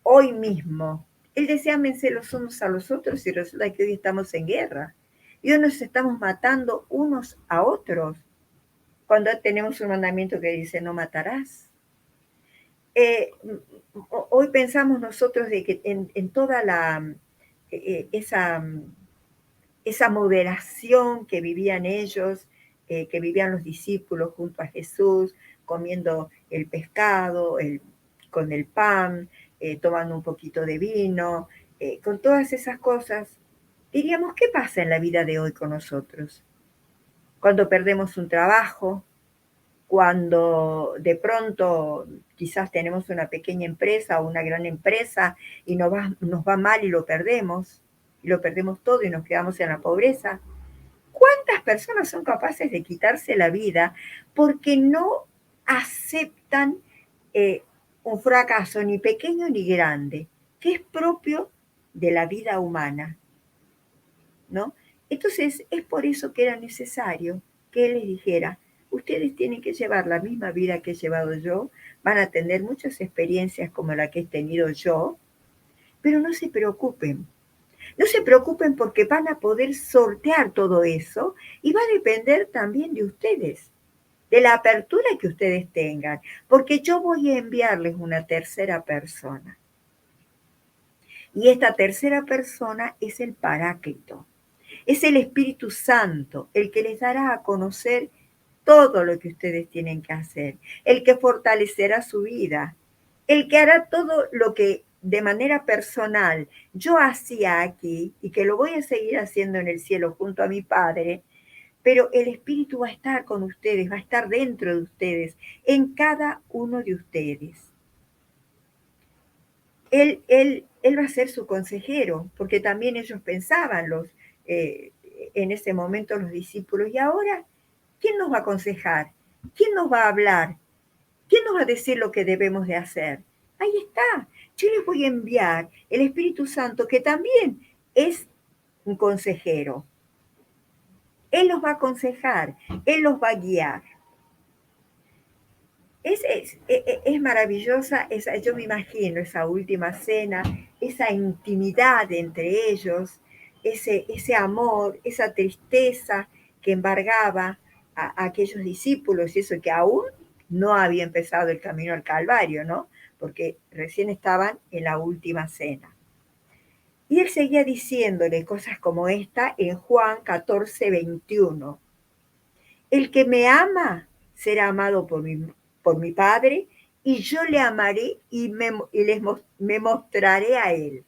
hoy mismo? Él decía, ámense los unos a los otros, y resulta que hoy estamos en guerra. Y hoy nos estamos matando unos a otros, cuando tenemos un mandamiento que dice no matarás. Hoy pensamos nosotros de que en toda esa moderación que vivían ellos, que vivían los discípulos junto a Jesús, comiendo el pescado, con el pan, tomando un poquito de vino, con todas esas cosas, diríamos, ¿qué pasa en la vida de hoy con nosotros? Cuando perdemos un trabajo, cuando de pronto quizás tenemos una pequeña empresa o una gran empresa y nos va mal y lo perdemos todo y nos quedamos en la pobreza. ¿Cuántas personas son capaces de quitarse la vida porque no aceptan un fracaso ni pequeño ni grande, que es propio de la vida humana, ¿no? Entonces es por eso que era necesario que él les dijera, ustedes tienen que llevar la misma vida que he llevado yo, van a tener muchas experiencias como la que he tenido yo, pero no se preocupen. No se preocupen porque van a poder sortear todo eso y va a depender también de ustedes, de la apertura que ustedes tengan, porque yo voy a enviarles una tercera persona. Y esta tercera persona es el Paráclito, es el Espíritu Santo, el que les dará a conocer todo lo que ustedes tienen que hacer, el que fortalecerá su vida, el que hará todo lo que de manera personal yo hacía aquí y que lo voy a seguir haciendo en el cielo junto a mi Padre, pero el Espíritu va a estar con ustedes, va a estar dentro de ustedes, en cada uno de ustedes. Él va a ser su consejero, porque también ellos pensaban en ese momento los discípulos, y ahora, ¿quién nos va a aconsejar? ¿Quién nos va a hablar? ¿Quién nos va a decir lo que debemos de hacer? Ahí está. Yo les voy a enviar el Espíritu Santo, que también es un consejero. Él los va a aconsejar, Él los va a guiar. Es maravillosa, yo me imagino esa última cena, esa intimidad entre ellos, ese amor, esa tristeza que embargaba a aquellos discípulos, y eso que aún no había empezado el camino al Calvario, ¿no? Porque recién estaban en la última cena. Y él seguía diciéndole cosas como esta en Juan 14, 21. El que me ama será amado por mi Padre, y yo le amaré y me mostraré a él.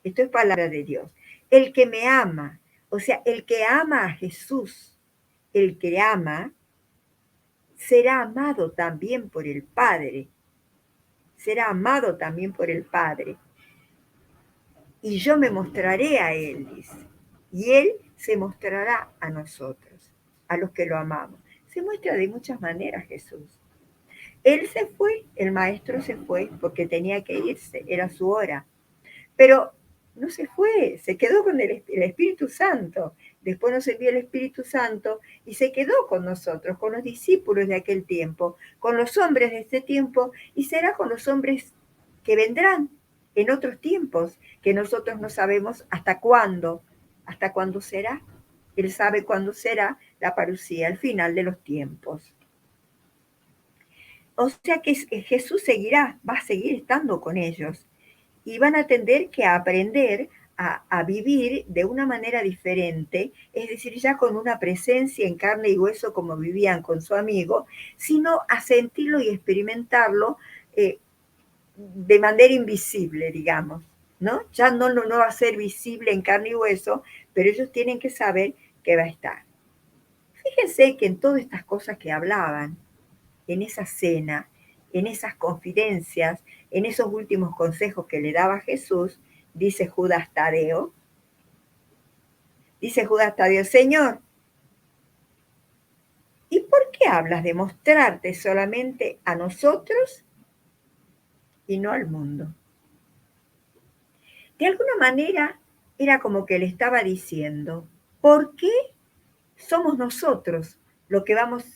Esto es palabra de Dios. El que me ama, o sea, el que ama a Jesús, el que ama, será amado también por el Padre. Será amado también por el Padre. Y yo me mostraré a él, dice. Y él se mostrará a nosotros, a los que lo amamos. Se muestra de muchas maneras Jesús. Él se fue, el maestro se fue porque tenía que irse, era su hora. Pero no se fue, se quedó con el Espíritu Santo. Después nos envió el Espíritu Santo y se quedó con nosotros, con los discípulos de aquel tiempo, con los hombres de este tiempo, y será con los hombres que vendrán en otros tiempos, que nosotros no sabemos hasta cuándo será. Él sabe cuándo será la parucía, el final de los tiempos. O sea que Jesús va a seguir estando con ellos, y van a tener que aprender a vivir de una manera diferente, es decir, ya con una presencia en carne y hueso como vivían con su amigo, sino a sentirlo y experimentarlo de manera invisible, digamos, ¿no? Ya no va a ser visible en carne y hueso, pero ellos tienen que saber que va a estar. Fíjense que en todas estas cosas que hablaban, en esa cena, en esas confidencias, en esos últimos consejos que le daba Jesús, dice Judas Tadeo, Señor, ¿y por qué hablas de mostrarte solamente a nosotros y no al mundo? De alguna manera era como que le estaba diciendo, ¿por qué somos nosotros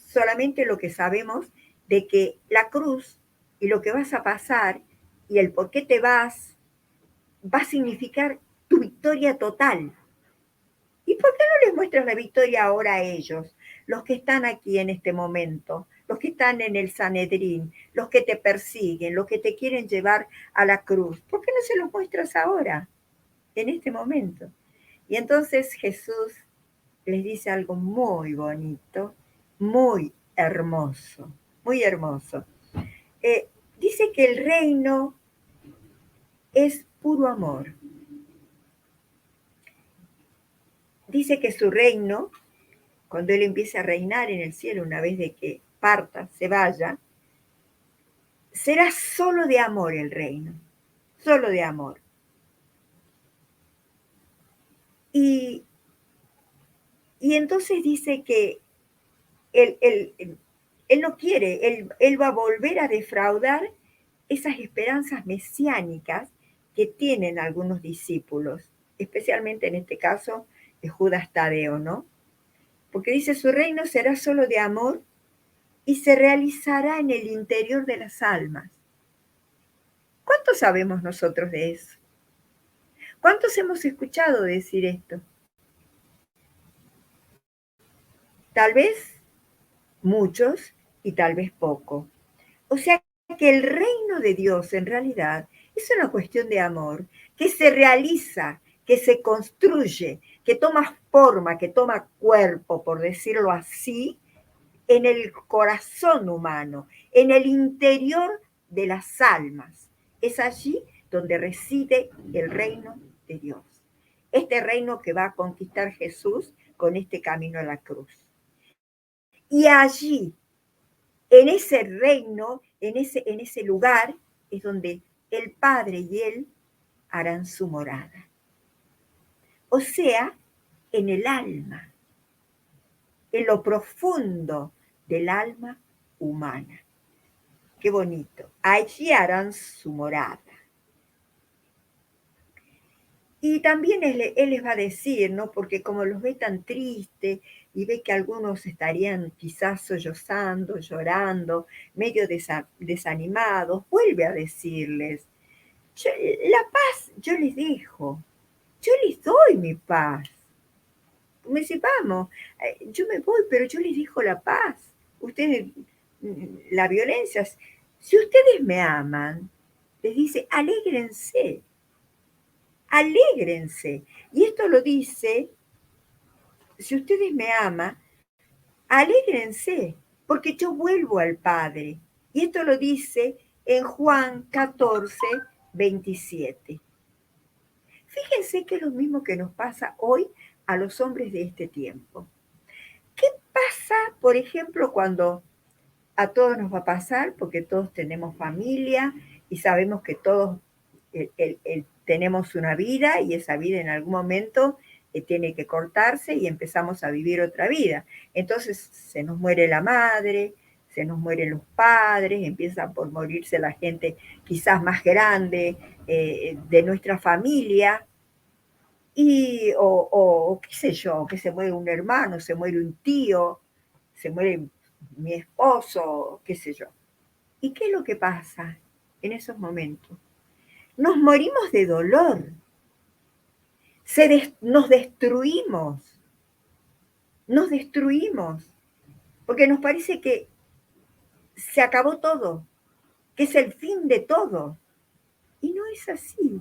solamente lo que sabemos de que la cruz y lo que vas a pasar y el por qué te va a significar tu victoria total? ¿Y por qué no les muestras la victoria ahora a ellos, los que están aquí en este momento, los que están en el Sanedrín, los que te persiguen, los que te quieren llevar a la cruz? ¿Por qué no se los muestras ahora, en este momento? Y entonces Jesús les dice algo muy bonito, muy hermoso, muy hermoso. Dice que el reino es puro amor. Dice que su reino, cuando Él empiece a reinar en el cielo, una vez de que parta, se vaya, será solo de amor el reino, solo de amor. Y entonces dice que Él no quiere, él va a volver a defraudar esas esperanzas mesiánicas que tienen algunos discípulos, especialmente en este caso de Judas Tadeo, ¿no? Porque dice, su reino será solo de amor y se realizará en el interior de las almas. ¿Cuánto sabemos nosotros de eso? ¿Cuántos hemos escuchado decir esto? Tal vez muchos y tal vez poco. O sea que el reino de Dios en realidad es una cuestión de amor que se realiza, que se construye, que toma forma, que toma cuerpo, por decirlo así, en el corazón humano, en el interior de las almas. Es allí donde reside el reino de Dios. Este reino que va a conquistar Jesús con este camino a la cruz. Y allí, en ese reino, en ese lugar, es donde el Padre y Él harán su morada. O sea, en el alma, en lo profundo del alma humana. Qué bonito. Allí harán su morada. Y también él les va a decir, ¿no? Porque como los ve tan tristes y ve que algunos estarían quizás sollozando, llorando, medio desanimados, vuelve a decirles, la paz yo les dejo, yo les doy mi paz. Me dice, vamos, yo me voy, pero yo les dejo la paz. Ustedes, la violencia, si ustedes me aman, les dice, alégrense. Alégrense. Y esto lo dice, si ustedes me aman, alégrense, porque yo vuelvo al Padre. Y esto lo dice en Juan 14, 27. Fíjense que es lo mismo que nos pasa hoy a los hombres de este tiempo. ¿Qué pasa, por ejemplo, cuando a todos nos va a pasar? Porque todos tenemos familia y sabemos que todos tenemos una vida y esa vida en algún momento tiene que cortarse y empezamos a vivir otra vida. Entonces se nos muere la madre, se nos mueren los padres, empieza por morirse la gente quizás más grande de nuestra familia, y, o qué sé yo, que se muere un hermano, se muere un tío, se muere mi esposo, qué sé yo. ¿Y qué es lo que pasa en esos momentos? Nos morimos de dolor, nos destruimos, porque nos parece que se acabó todo, que es el fin de todo. Y no es así.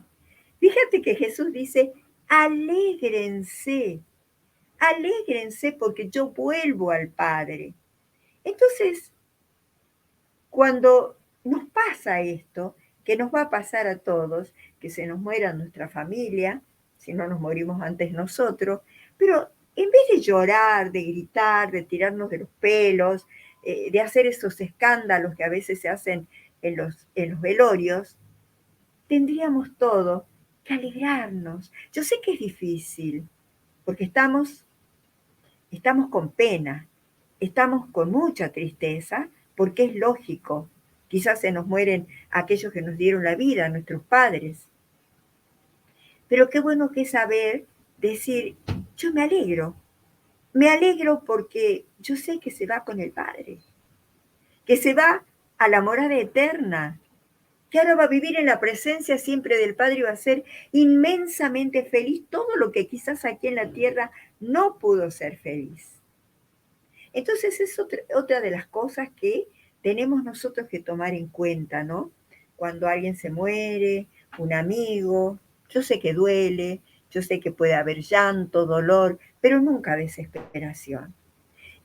Fíjate que Jesús dice, alégrense, alégrense porque yo vuelvo al Padre. Entonces, cuando nos pasa esto, que nos va a pasar a todos, que se nos muera nuestra familia, si no nos morimos antes nosotros, pero en vez de llorar, de gritar, de tirarnos de los pelos, de hacer esos escándalos que a veces se hacen en los velorios, tendríamos todo que alegrarnos. Yo sé que es difícil, porque estamos con pena, estamos con mucha tristeza, porque es lógico. Quizás se nos mueren aquellos que nos dieron la vida, nuestros padres. Pero qué bueno que es saber decir, yo me alegro porque yo sé que se va con el Padre, que se va a la morada eterna, que ahora va a vivir en la presencia siempre del Padre y va a ser inmensamente feliz, todo lo que quizás aquí en la tierra no pudo ser feliz. Entonces es otra de las cosas que tenemos nosotros que tomar en cuenta, ¿no? Cuando alguien se muere, un amigo, yo sé que duele, yo sé que puede haber llanto, dolor, pero nunca desesperación.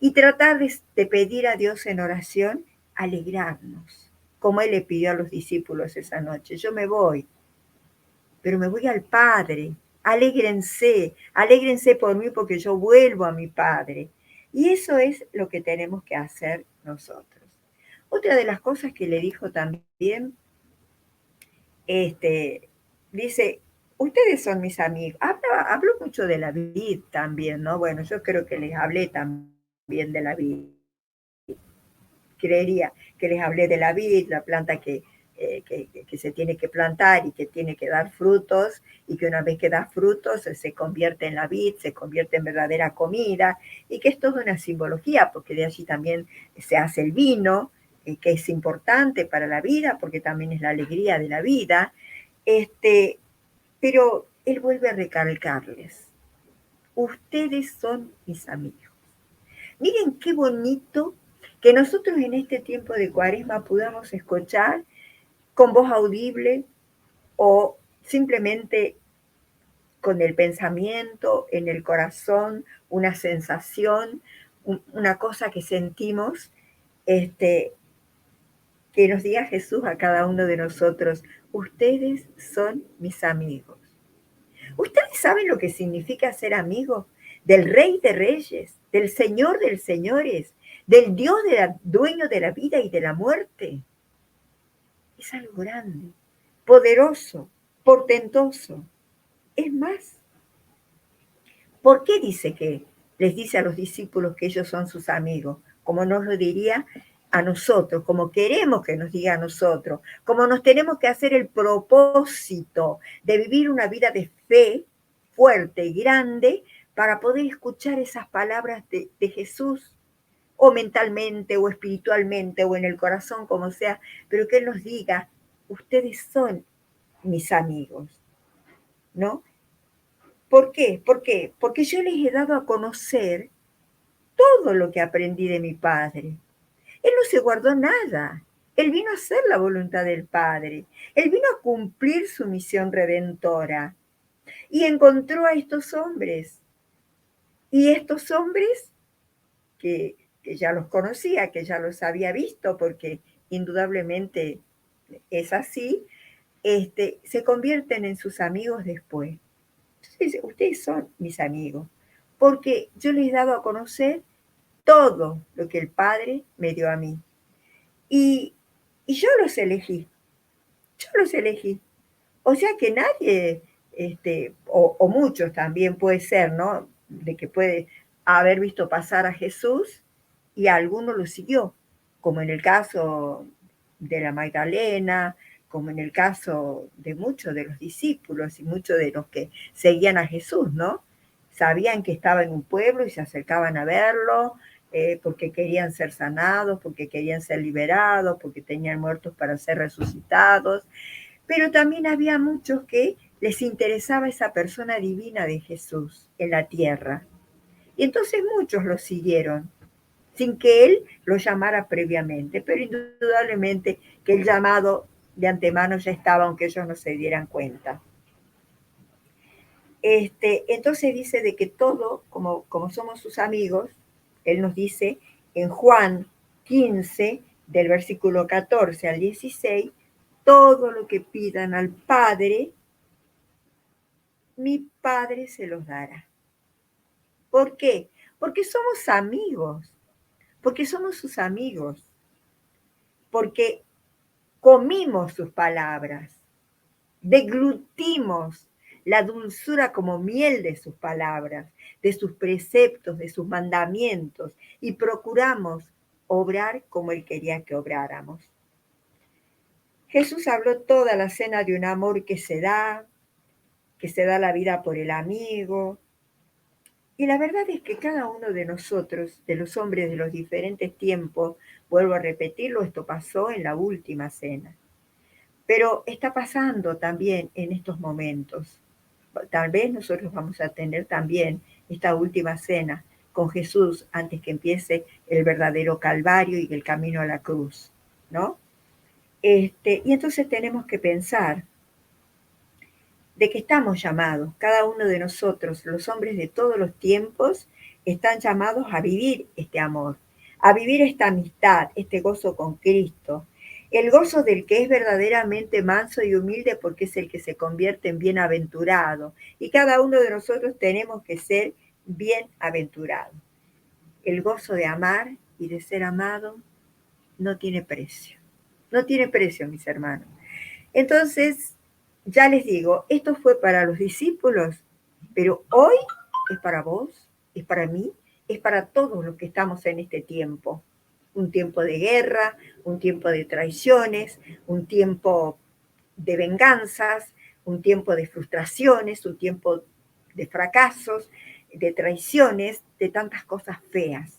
Y tratar de pedir a Dios en oración, alegrarnos, como Él le pidió a los discípulos esa noche. Yo me voy, pero me voy al Padre. Alégrense, alégrense por mí porque yo vuelvo a mi Padre. Y eso es lo que tenemos que hacer nosotros. Otra de las cosas que le dijo también, dice, ustedes son mis amigos. Habló mucho de la vid también, ¿no? Bueno, yo creo que les hablé también de la vid. Creería que les hablé de la vid, la planta que se tiene que plantar y que tiene que dar frutos, y que una vez que da frutos se convierte en la vid, se convierte en verdadera comida, y que es toda una simbología, porque de allí también se hace el vino, que es importante para la vida, porque también es la alegría de la vida. Pero él vuelve a recalcarles, ustedes son mis amigos. Miren qué bonito que nosotros en este tiempo de Cuaresma podamos escuchar con voz audible o simplemente con el pensamiento, en el corazón, una sensación, una cosa que sentimos, que nos diga Jesús a cada uno de nosotros, ustedes son mis amigos. ¿Ustedes saben lo que significa ser amigo del Rey de Reyes, del Señor de Señores, del Dios dueño de la vida y de la muerte? Es algo grande. poderoso, portentoso. Es más, ¿por qué dice que les dice a los discípulos que ellos son sus amigos? Como nos lo diría a nosotros, como queremos que nos diga a nosotros, como nos tenemos que hacer el propósito de vivir una vida de fe fuerte y grande para poder escuchar esas palabras de Jesús, o mentalmente, o espiritualmente, o en el corazón, como sea, pero que Él nos diga, ustedes son mis amigos, ¿no? ¿Por qué? ¿Por qué? Porque yo les he dado a conocer todo lo que aprendí de mi Padre. Él no se guardó nada. Él vino a hacer la voluntad del Padre. Él vino a cumplir su misión redentora. Y encontró a estos hombres. Y estos hombres, que ya los conocía, que ya los había visto, porque indudablemente es así, se convierten en sus amigos después. Entonces, ustedes son mis amigos, porque yo les he dado a conocer todo lo que el Padre me dio a mí. Y yo los elegí. O sea que nadie, o muchos también puede ser, ¿no? De que puede haber visto pasar a Jesús y a alguno lo siguió, como en el caso de la Magdalena, como en el caso de muchos de los discípulos y muchos de los que seguían a Jesús, ¿no? Sabían que estaba en un pueblo y se acercaban a verlo, porque querían ser sanados, porque querían ser liberados, porque tenían muertos para ser resucitados. Pero también había muchos que les interesaba esa persona divina de Jesús en la tierra. Y entonces muchos lo siguieron, sin que Él lo llamara previamente, pero indudablemente que el llamado de antemano ya estaba, aunque ellos no se dieran cuenta. Entonces dice de que todo, como somos sus amigos, Él nos dice en Juan 15, del versículo 14 al 16, todo lo que pidan al Padre, mi Padre se los dará. ¿Por qué? Porque somos amigos, porque somos sus amigos, porque comimos sus palabras, deglutimos la dulzura como miel de sus palabras, de sus preceptos, de sus mandamientos, y procuramos obrar como Él quería que obráramos. Jesús habló toda la cena de un amor que se da la vida por el amigo. Y la verdad es que cada uno de nosotros, de los hombres de los diferentes tiempos, vuelvo a repetirlo, esto pasó en la última cena, pero está pasando también en estos momentos. Tal vez nosotros vamos a tener también esta última cena con Jesús antes que empiece el verdadero calvario y el camino a la cruz, ¿no? Y entonces tenemos que pensar de que estamos llamados, cada uno de nosotros, los hombres de todos los tiempos, están llamados a vivir este amor, a vivir esta amistad, este gozo con Cristo, el gozo del que es verdaderamente manso y humilde, porque es el que se convierte en bienaventurado. Y cada uno de nosotros tenemos que ser bienaventurados. El gozo de amar y de ser amado no tiene precio. No tiene precio, mis hermanos. Entonces, ya les digo, esto fue para los discípulos, pero hoy es para vos, es para mí, es para todos los que estamos en este tiempo. Un tiempo de guerra, un tiempo de traiciones, un tiempo de venganzas, un tiempo de frustraciones, un tiempo de fracasos, de traiciones, de tantas cosas feas.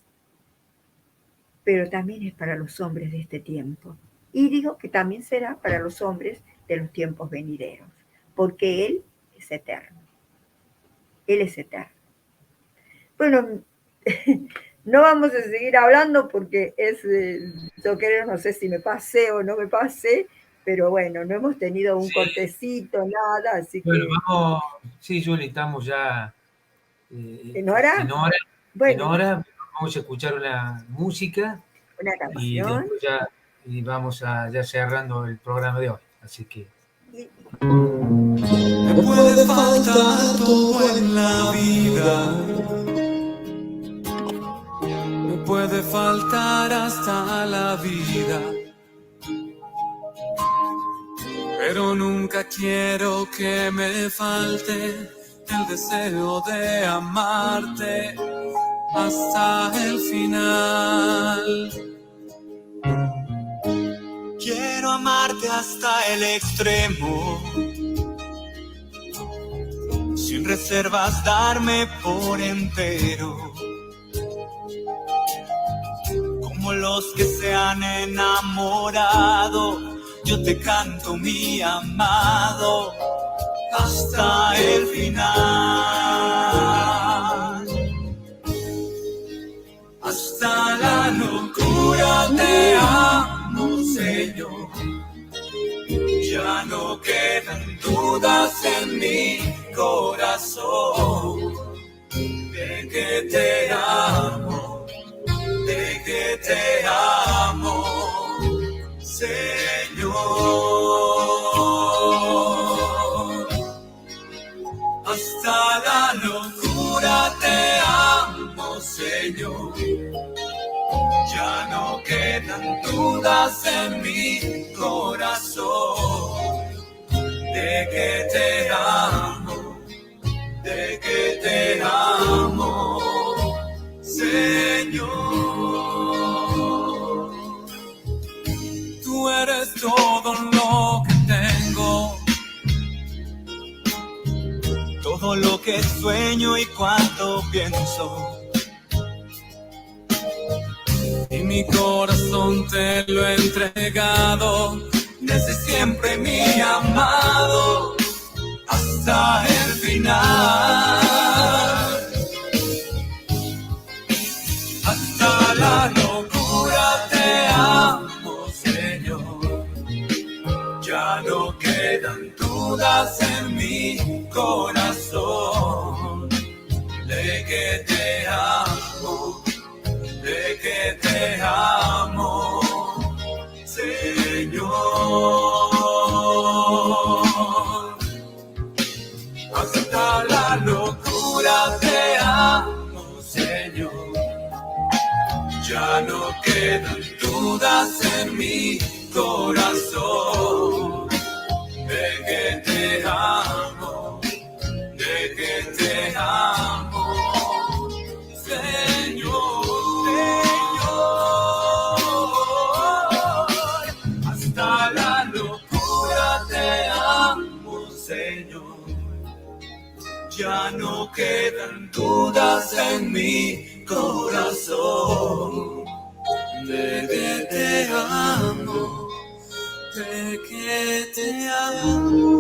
Pero también es para los hombres de este tiempo. Y digo que también será para los hombres de los tiempos venideros, porque Él es eterno. Él es eterno. Bueno, no vamos a seguir hablando porque yo creo, no sé si me pasé o no me pasé, pero bueno, no hemos tenido un cortecito, nada, así bueno, que... vamos, sí, Juli, estamos ya ¿En hora? En hora, vamos a escuchar una música Una y canción. después ya vamos a ya cerrando el programa de hoy, así que... Me puede faltar todo en la vida, me puede faltar hasta la vida, pero pero nunca quiero que me falte el deseo de amarte hasta el final. Quiero amarte hasta el extremo, sin reservas darme por entero, como los que se han enamorado. Yo te canto, mi amado, hasta el final. Hasta la locura te amo, Señor. Ya no quedan dudas en mi corazón de que te amo, de que te amo, Señor. Hasta la locura te amo, Señor. Ya no quedan dudas en mi corazón de que te amo, de que te amo, Señor. Tú eres todo lo que tengo, todo lo que sueño y cuanto pienso. Y mi corazón te lo he entregado desde siempre, mi amado, hasta el final. Hasta la locura te amo, Señor. Ya no quedan dudas en mi corazón de que te amo, de que te amo, Señor. Hasta la locura te amo, Señor. Ya no quedan dudas en mi corazón de que te amo, de que te amo, Señor. Hasta la locura te amo, Señor. Ya no quedan dudas en mi corazón de que te amo, de que te amo,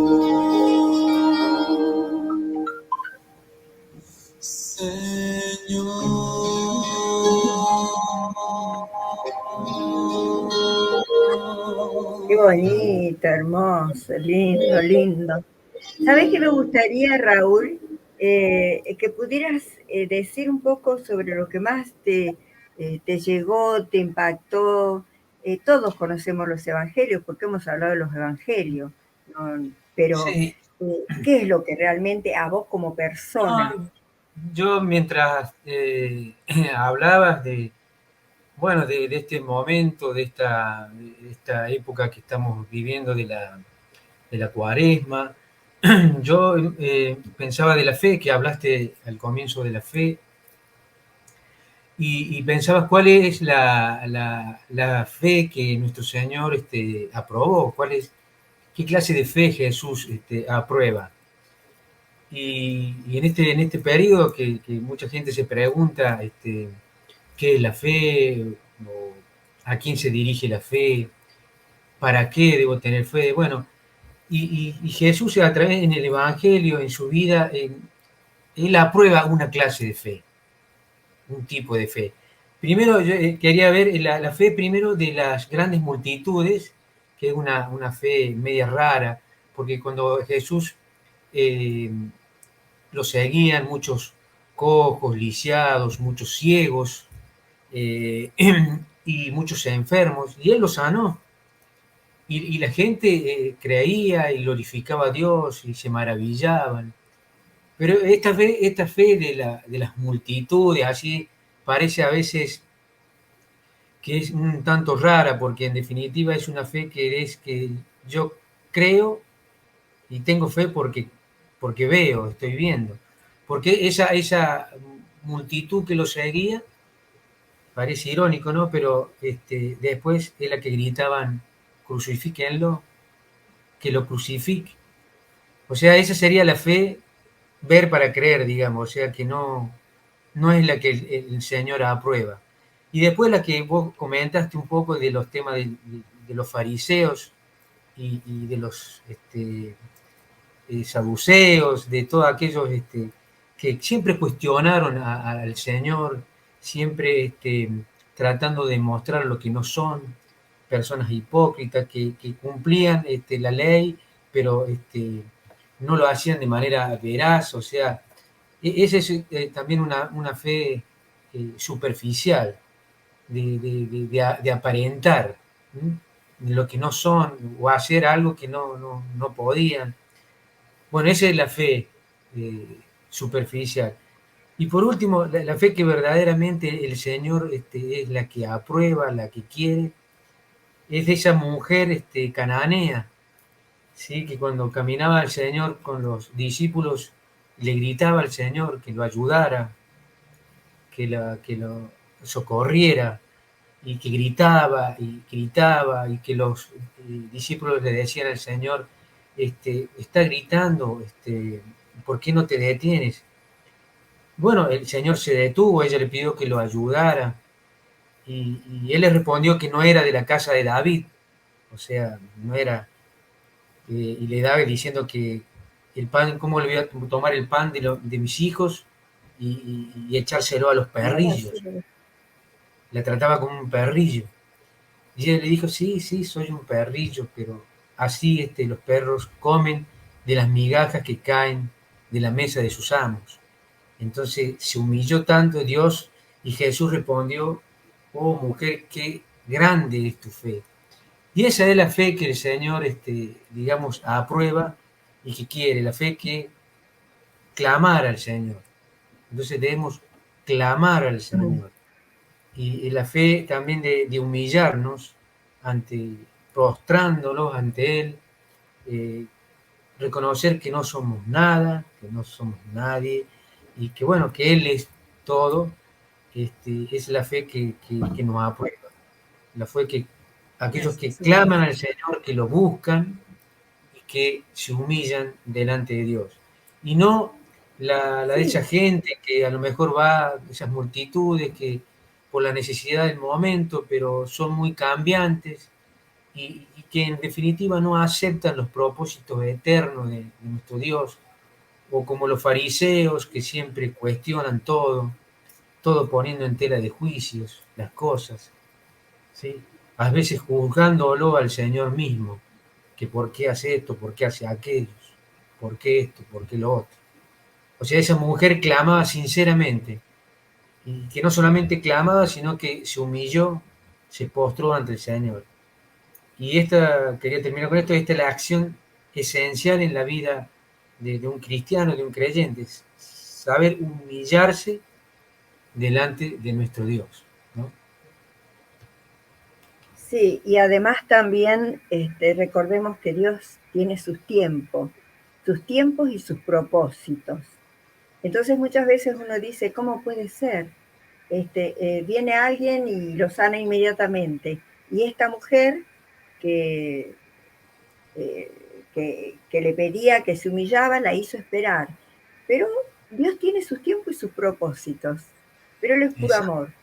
Señor. Qué bonito, hermoso, lindo, lindo. ¿Sabes qué me gustaría, Raúl? Que pudieras decir un poco sobre lo que más te llegó, te impactó. Todos conocemos los evangelios porque hemos hablado de los evangelios, ¿no? Pero Sí. ¿qué es lo que realmente a vos como persona? Yo mientras hablabas de, bueno, de este momento, de esta época que estamos viviendo de la Cuaresma, yo pensaba de la fe, que hablaste al comienzo de la fe, y pensabas cuál es la fe que nuestro Señor aprobó, qué clase de fe Jesús aprueba. Y en este periodo que mucha gente se pregunta qué es la fe, o a quién se dirige la fe, para qué debo tener fe. Bueno, y Jesús a través en el Evangelio, en su vida, él aprueba una clase de fe, un tipo de fe. Primero yo quería ver la fe primero de las grandes multitudes, que es una fe media rara, porque cuando Jesús lo seguían muchos cojos, lisiados, muchos ciegos y muchos enfermos, y él los sanó. Y la gente creía y glorificaba a Dios y se maravillaban. Pero esta fe de las multitudes, así parece a veces que es un tanto rara, porque en definitiva es una fe que yo creo Y tengo fe porque veo, estoy viendo. Porque esa multitud que lo seguía, parece irónico, ¿no? Pero después es la que gritaban, crucifíquenlo, que lo crucifique. O sea, esa sería la fe, ver para creer, digamos, o sea, que no es la que el Señor aprueba. Y después la que vos comentaste un poco de los temas de los fariseos y de los saduceos, de todos aquellos que siempre cuestionaron al Señor, siempre tratando de mostrar lo que no son, personas hipócritas que cumplían la ley, pero no lo hacían de manera veraz, o sea, esa es también una fe superficial, de aparentar, ¿m? Lo que no son, o hacer algo que no podían. Bueno, esa es la fe superficial. Y por último, la fe que verdaderamente el Señor es la que aprueba, la que quiere, es de esa mujer cananea, ¿sí? Que cuando caminaba el Señor con los discípulos, le gritaba al Señor que lo ayudara, que lo socorriera, y que gritaba, y que los discípulos le decían al Señor, está gritando, ¿por qué no te detienes? Bueno, el Señor se detuvo, ella le pidió que lo ayudara, y él le respondió que no era de la casa de David, o sea, no era, y le daba diciendo que el pan, ¿cómo le voy a tomar el pan de mis hijos y echárselo a los perrillos? La trataba como un perrillo. Y ella le dijo, sí, sí, soy un perrillo, pero así los perros comen de las migajas que caen de la mesa de sus amos. Entonces se humilló tanto Dios y Jesús respondió, oh mujer, qué grande es tu fe. Y esa es la fe que el Señor, digamos, aprueba y que quiere, la fe que clamar al Señor. Entonces debemos clamar al Señor. Y la fe también de humillarnos prostrándonos ante Él, reconocer que no somos nada, que no somos nadie, y que bueno, que Él es todo, es la fe que nos aprueba. La fe que aquellos que claman al Señor, que lo buscan y que se humillan delante de Dios. Y no la de esa gente que a lo mejor va, esas multitudes que por la necesidad del momento, pero son muy cambiantes y que en definitiva no aceptan los propósitos eternos de nuestro Dios, o como los fariseos que siempre cuestionan todo poniendo en tela de juicios las cosas, ¿sí? A veces juzgándolo al Señor mismo, que por qué hace esto, por qué hace aquello, por qué esto, por qué lo otro. O sea, esa mujer clamaba sinceramente, y que no solamente clamaba, sino que se humilló, se postró ante el Señor. Y quería terminar con esto, esta es la acción esencial en la vida de un cristiano, de un creyente, es saber humillarse delante de nuestro Dios, ¿no? Sí, y además también recordemos que Dios tiene sus tiempos y sus propósitos. Entonces muchas veces uno dice, ¿cómo puede ser? Viene alguien y lo sana inmediatamente. Y esta mujer que, que le pedía, que se humillaba, la hizo esperar. Pero Dios tiene sus tiempos y sus propósitos. Pero Él es puro Exacto. amor.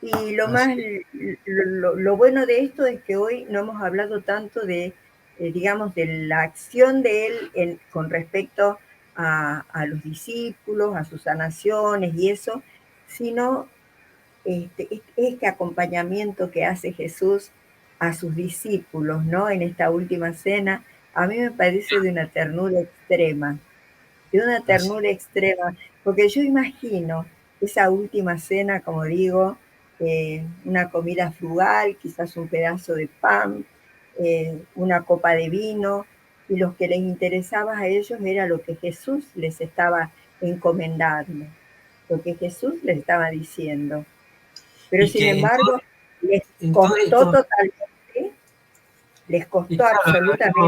Y lo bueno de esto es que hoy no hemos hablado tanto de, digamos, de la acción de Él con respecto a los discípulos, a sus sanaciones y eso, sino este acompañamiento que hace Jesús a sus discípulos, ¿no? En esta última cena, a mí me parece de una ternura extrema, porque yo imagino esa última cena, como digo, una comida frugal, quizás un pedazo de pan, una copa de vino, y lo que les interesaba a ellos era lo que Jesús les estaba encomendando, lo que Jesús les estaba diciendo. Pero Y sin que embargo, les en todo costó esto, totalmente les Y costó claro, absolutamente.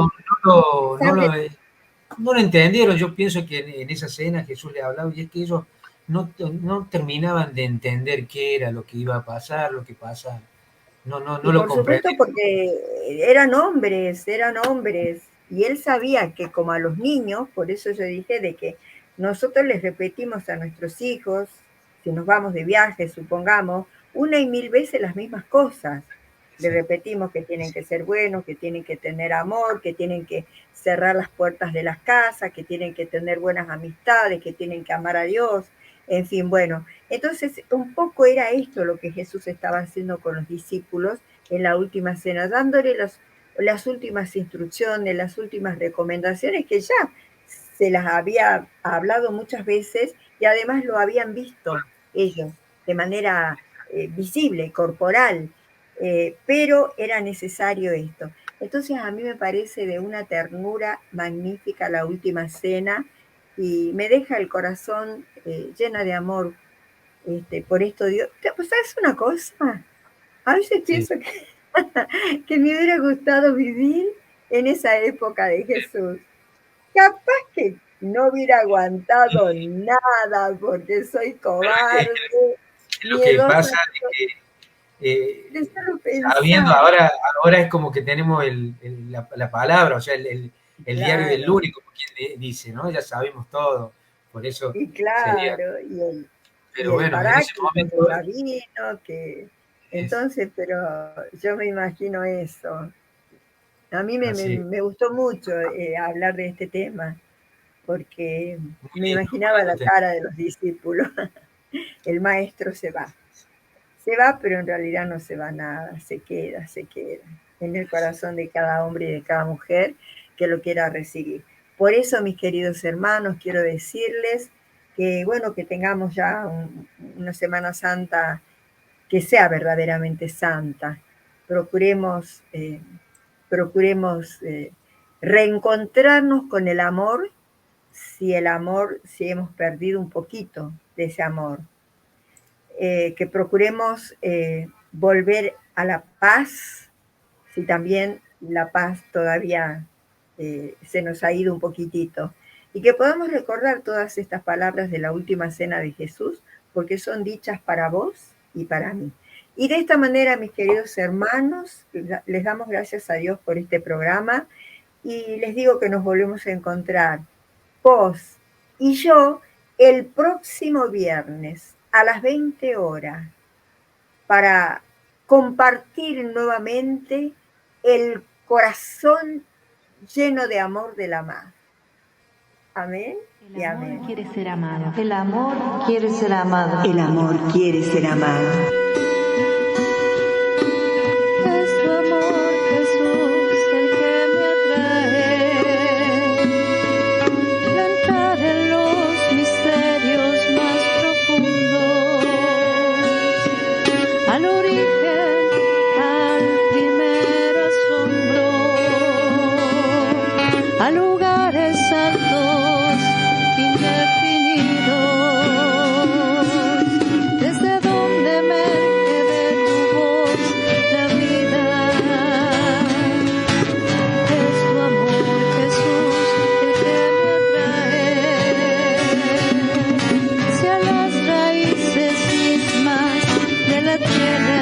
no lo entendieron. Yo pienso que en esa cena Jesús le hablaba y es que ellos no terminaban de entender qué era lo que iba a pasar, lo que pasaba. Y No lo por supuesto comprendían. porque eran hombres, y él sabía que como a los niños, por eso yo dije de que nosotros les repetimos a nuestros hijos, si nos vamos de viaje, supongamos, una y mil veces las mismas cosas. Le Sí, repetimos que tienen que ser buenos, que tienen que tener amor, que tienen que cerrar las puertas de las casas, que tienen que tener buenas amistades, que tienen que amar a Dios, en fin, bueno. Entonces, un poco era esto lo que Jesús estaba haciendo con los discípulos en la última cena, dándole las últimas instrucciones, las últimas recomendaciones que ya se las había hablado muchas veces y además lo habían visto ellos de manera visible, corporal, pero era necesario esto. Entonces a mí me parece de una ternura magnífica la última cena y me deja el corazón llena de amor por esto. Dios, pues, ¿sabes una cosa? A veces sí. pienso que me hubiera gustado vivir en esa época de Jesús. Capaz que no hubiera aguantado nada porque soy cobarde, Lo que miedosa pasa es que de solo sabiendo, pensar. ahora es como que tenemos la palabra, o sea, el diario del Claro, único, quien dice, ¿no? Ya sabemos todo, por eso y sería, claro, y pero el bueno, en ese Paráclito momento que ya vino, que es entonces, pero yo me imagino eso. A mí así, me gustó mucho hablar de este tema, porque me muy imaginaba lindo la cara de los discípulos. El maestro se va, pero en realidad no se va nada, se queda en el corazón de cada hombre y de cada mujer que lo quiera recibir. Por eso, mis queridos hermanos, quiero decirles que, bueno, que tengamos ya una Semana Santa que sea verdaderamente santa. Procuremos, procuremos reencontrarnos con el amor, si hemos perdido un poquito de ese amor, que procuremos volver a la paz, si también la paz todavía se nos ha ido un poquitito, y que podamos recordar todas estas palabras de la última cena de Jesús, porque son dichas para vos y para mí. Y de esta manera, mis queridos hermanos, les damos gracias a Dios por este programa y les digo que nos volvemos a encontrar vos y yo el próximo viernes a las 20 horas para compartir nuevamente el corazón lleno de amor de la madre. Amén y El amor amén. quiere ser amado. El amor quiere ser amado. El amor quiere ser amado. Es tu amor, Jesús, el que me atrae. Entrar en los misterios más profundos, al origen, al primer asombro, a lugares altos, indefinidos, desde donde emerge de tu voz la vida. Es tu amor, Jesús, el que me atrae hacia las raíces mismas de la tierra.